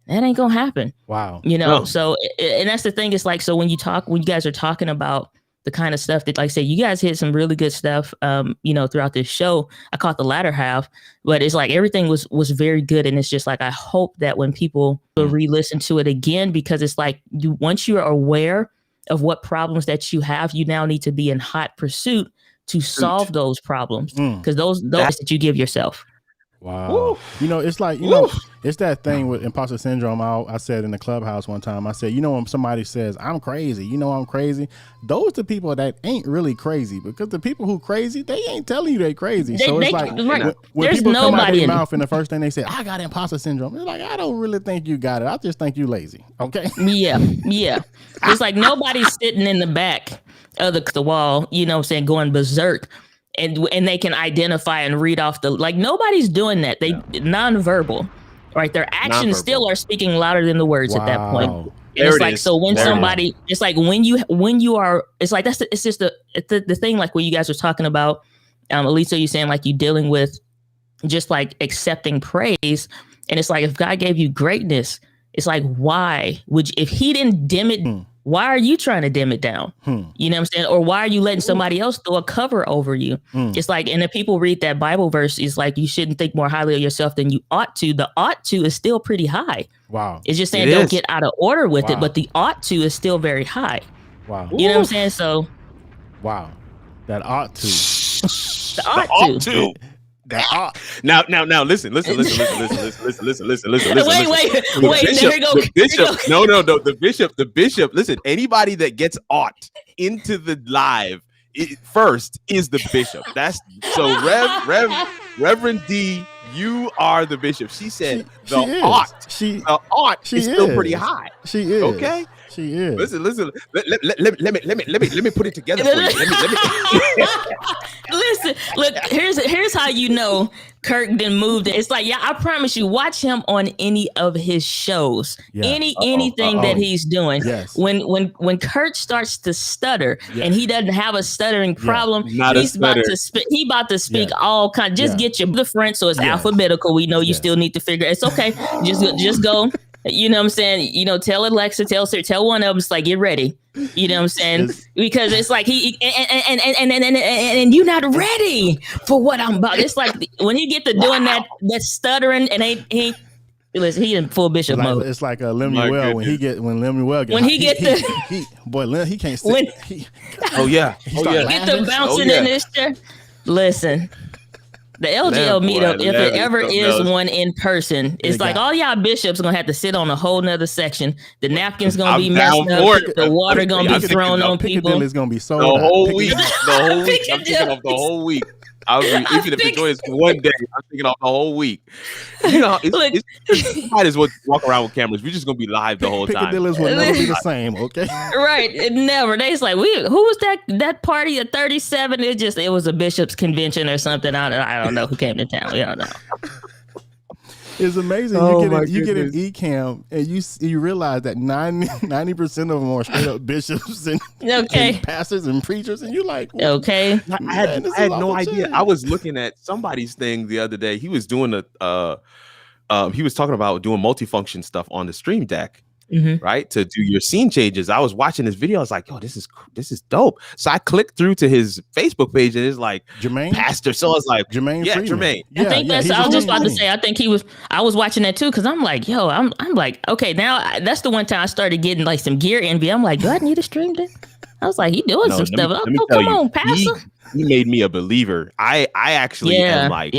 that ain't gonna happen. Wow. So, and that's the thing. It's like, so when you guys are talking about the kind of stuff that, like I say, you guys hit some really good stuff, throughout this show. I caught the latter half, but it's like everything was very good. And it's just like, I hope that when people re-listen to it again, because it's like, once you're aware of what problems that you have, you now need to be in hot pursuit to solve those problems, because those that you give yourself. Wow. Woo. It's like, it's that thing with imposter syndrome. I said in the clubhouse one time, I said, when somebody says, I'm crazy, I'm crazy. Those are the people that ain't really crazy, because the people who crazy, they ain't telling you they crazy. So it's like, when people come out of their mouth and the first thing they say, I got imposter syndrome. It's like, I don't really think you got it. I just think you lazy. Okay. Yeah. It's like nobody's sitting in the back of the wall, going berserk. And they can identify and read off nobody's doing that. They nonverbal, right? Their actions still are speaking louder than the words at that point. And it's like, so when somebody, it's like when you are, it's like, it's just the thing, like when you guys were talking about, Eliseo, you saying like you dealing with just like accepting praise. And it's like, if God gave you greatness, it's like, why if he didn't dim it, why are you trying to dim it down? You know what I'm saying? Or why are you letting somebody else throw a cover over you? It's like, and if people read that Bible verse, it's like, you shouldn't think more highly of yourself than you ought to. The ought to is still pretty high. Wow. It's just saying don't get out of order with it, but the ought to is still very high. Wow. You know what I'm saying? So. Wow. That ought to. The ought to. Now, listen. Wait, there we go. The bishop. Listen, anybody that gets ought into the live first is the bishop. That's so Reverend D, you are the bishop. She said the aunt is still pretty high. She is. Okay. She is. Listen. Let me put it together for you. Let me. Listen, look. Here's how you know Kirk didn't move. It's like, yeah, I promise you, watch him on any of his shows, anything that he's doing. Yes. When Kirk starts to stutter and he doesn't have a stuttering problem, he's about to speak all kinds. Just get your the French, so it's alphabetical. We know you still need to figure. It's okay. Just go. You know what I'm saying? You know, tell Alexa, tell Siri, tell one of them. It's like, get ready. You know what I'm saying? Because it's like he and you're not ready for what I'm about. It's like when he get to doing that stuttering and he in full bishop mode. It's like Lemuel when Lemuel he can't sit. Get the bouncing in this chair. Listen. The LGL meetup, if it ever is one in person, it's like all y'all bishops are gonna have to sit on a whole nother section. The napkins gonna be messed up. The water gonna be thrown on people. Piccadilly's gonna be sold the out. whole week. I'm thinking of the whole week. Even if the joint is one day, I'm thinking of the whole week. You know, it's might as well walk around with cameras. We're just gonna be live the whole time. Piccadilly's will never be the same, okay? Right, it never. They's like, who was that party at 37? It was a bishop's convention or something. I don't know who came to town. We don't know. It's amazing. You get an Ecamm and you realize that 90% of them are straight up bishops and pastors and preachers, and you're like, okay. I had no idea. I was looking at somebody's thing the other day. He was doing he was talking about doing multifunction stuff on the Stream Deck. Right, to do your scene changes. I was watching this video. I was like, "Yo, this is dope." So I clicked through to his Facebook page, and it's like Jermaine Pastor. So I was like, Jermaine, Jermaine. I think that's. I was just about to say. I think he was. I was watching that too because I'm like, "Yo, I'm like, okay." Now that's the one time I started getting like some gear envy. I'm like, "Do I need a Stream Deck?" I was like, "He doing some stuff." Come on, Pastor. He made me a believer. I actually am like,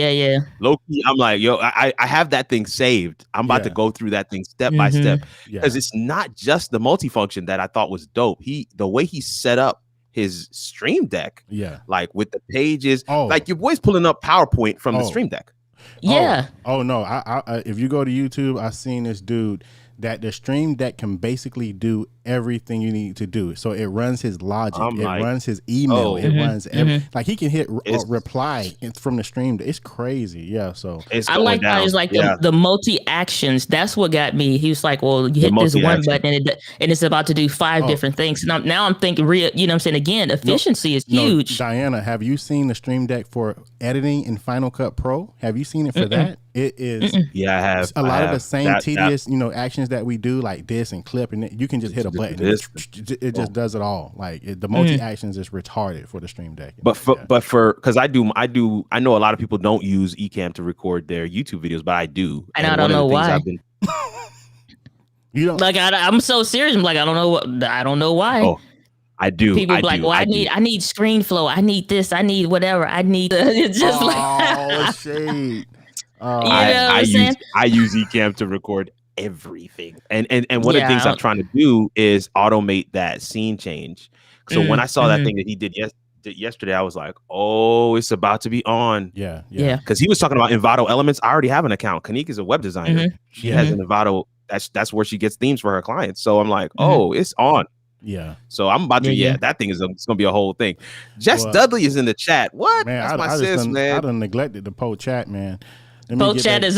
low key. I'm like, yo, I have that thing saved. I'm about to go through that thing step by step because it's not just the multifunction that I thought was dope. The way he set up his Stream Deck, like with the pages, like your boy's pulling up PowerPoint from the Stream Deck. Yeah. Oh no. I if you go to YouTube, I seen this dude that the Stream Deck can basically do everything you need to do. So it runs his logic, runs his email, it runs like he can hit reply from the Stream Deck. It's crazy. Yeah. So I like how it's like the multi actions. That's what got me. He was like, well, you hit this one button and it's about to do 5 different things. And now I'm thinking you know what I'm saying? Again, efficiency is huge. Diana, have you seen the Stream Deck for editing in Final Cut Pro? Have you seen it for that? It is. Yeah, I have. A lot of the same tedious, actions that we do, like this and clip, and you can just hit a button. It just does it all. Like the multi actions is retarded for the Stream Deck. But because I know a lot of people don't use Ecamm to record their YouTube videos, but I do, and I don't know why. You don't like. I'm so serious. I'm like, I don't know why. Oh, I do. People be like, well, I need screen flow. I need this. I need whatever. I need. It's just shade. I use Ecamm to record everything, and one of the things I'm trying to do is automate that scene change. So when I saw that thing that he did yesterday, I was like, oh, it's about to be on. Yeah. Because he was talking about Envato Elements. I already have an account. Kanik is a web designer. She has an Envato. That's where she gets themes for her clients. So I'm like, oh, it's on. Yeah. So I'm about to. That thing it's gonna be a whole thing. Jess Dudley is in the chat. What? Man, that's my sis, man. I done neglected the poll chat, man. Poll chat is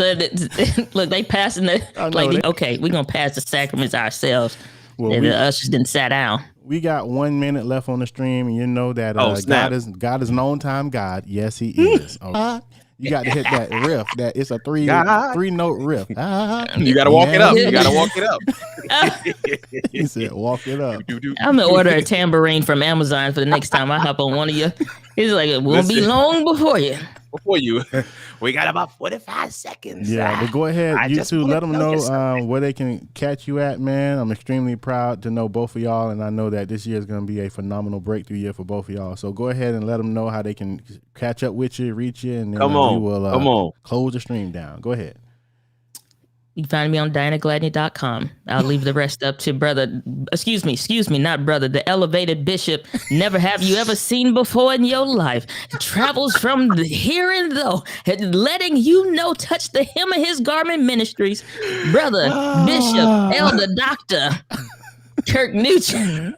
look. They passing okay, we're gonna pass the sacraments ourselves. Well, and the ushers didn't sat down. We got 1 minute left on the stream, and you know that God is an on-time God. Yes, He is. Okay. You got to hit that riff. That it's a three note riff. You got to walk it up. You got to walk it up. He said, "Walk it up." I'm gonna order a tambourine from Amazon for the next time I hop on one of you. He's like, "It won't be long before you." We got about 45 seconds. Yeah, but go ahead, you two, let them know where they can catch you at, man. I'm extremely proud to know both of y'all, and I know that this year is going to be a phenomenal breakthrough year for both of y'all. So go ahead and let them know how they can catch up with you, reach you, and then we will close the stream down. Go ahead. You can find me on DianaGladney.com. I'll leave the rest up to brother. Excuse me, not brother. The elevated bishop. Never have you ever seen before in your life. Travels from the here and though, letting you know, touch the hem of his garment ministries. Brother, bishop, elder, doctor, Kirk Nugent.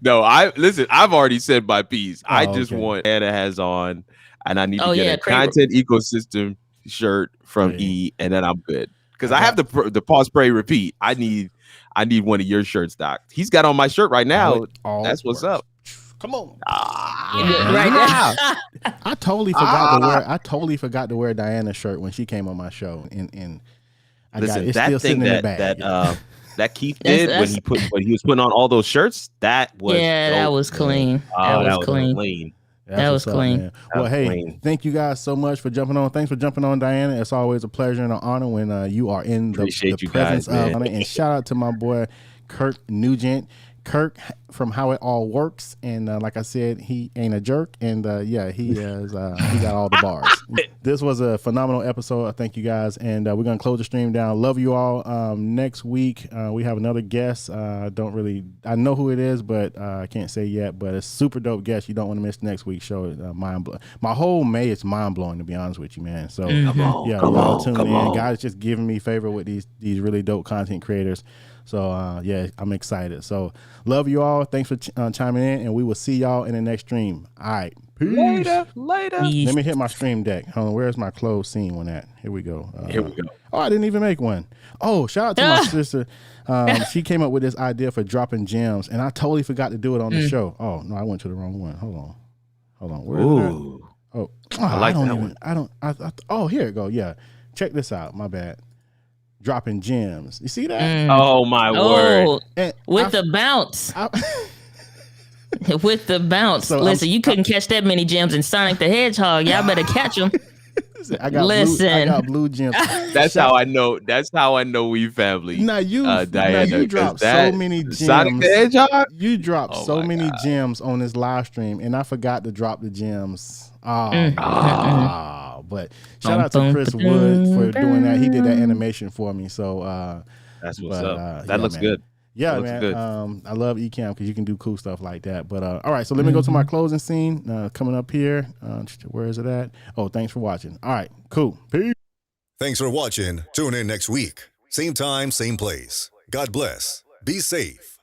No, I've already said my piece. I just okay. want Anna has on, and I need to get a Kramer. content ecosystem shirt from E, and then I'm good. Because I have the pause, pray, repeat. I need one of your shirts, Doc. He's got on my shirt right now. That's what's up. Come on. Right now. I totally forgot to wear. I totally forgot to wear Diana's shirt when she came on my show, and I got it's still sitting in the bag. That Keith did when he was putting on all those shirts. That was that was clean. That was clean. That was clean. Man. Well, hey, thank you guys so much for jumping on. Thanks for jumping on, Diana. It's always a pleasure and an honor when you are in the presence of. And shout out to my boy Kirk Nugent. Kirk from How It All Works, and like I said, he ain't a jerk, and he is. He got all the bars. This was a phenomenal episode. Thank you guys, and we're gonna close the stream down. Love you all. Next week we have another guest. I know who it is, but I can't say yet. But it's super dope guest. You don't want to miss next week's show. Mind blowing. My whole May is mind blowing, to be honest with you, man. So y'all tune in. Guys, just giving me favor with these really dope content creators. So, I'm excited. So, love you all. Thanks for chiming in, and we will see y'all in the next stream. All right. Peace. Later. Let me hit my stream deck. Hold on. Where's my closed scene one at? Here we go. Here we go. Oh, I didn't even make one. Oh, shout out to my sister. She came up with this idea for dropping gems, and I totally forgot to do it on the show. Oh, no, I went to the wrong one. Hold on. Where is that? Oh, I like that one. Oh, here it go. Yeah. Check this out. My bad. Dropping gems. You see that? Oh my word! With the bounce. With the bounce. So listen, you couldn't catch that many gems in Sonic the Hedgehog. Y'all better catch them. I got blue gems. That's how I know. That's how I know we family. Diana, you dropped so many gems. Sonic the Hedgehog. You dropped so many gems on this live stream, and I forgot to drop the gems. But shout out to Chris Wood for doing that. He did that animation for me. So that's what's up. That looks good. Yeah, man. Good. I love Ecamm because you can do cool stuff like that. But all right, so let me go to my closing scene coming up here. Where is it at? Oh, thanks for watching. All right, cool. Peace. Thanks for watching. Tune in next week. Same time, same place. God bless. Be safe.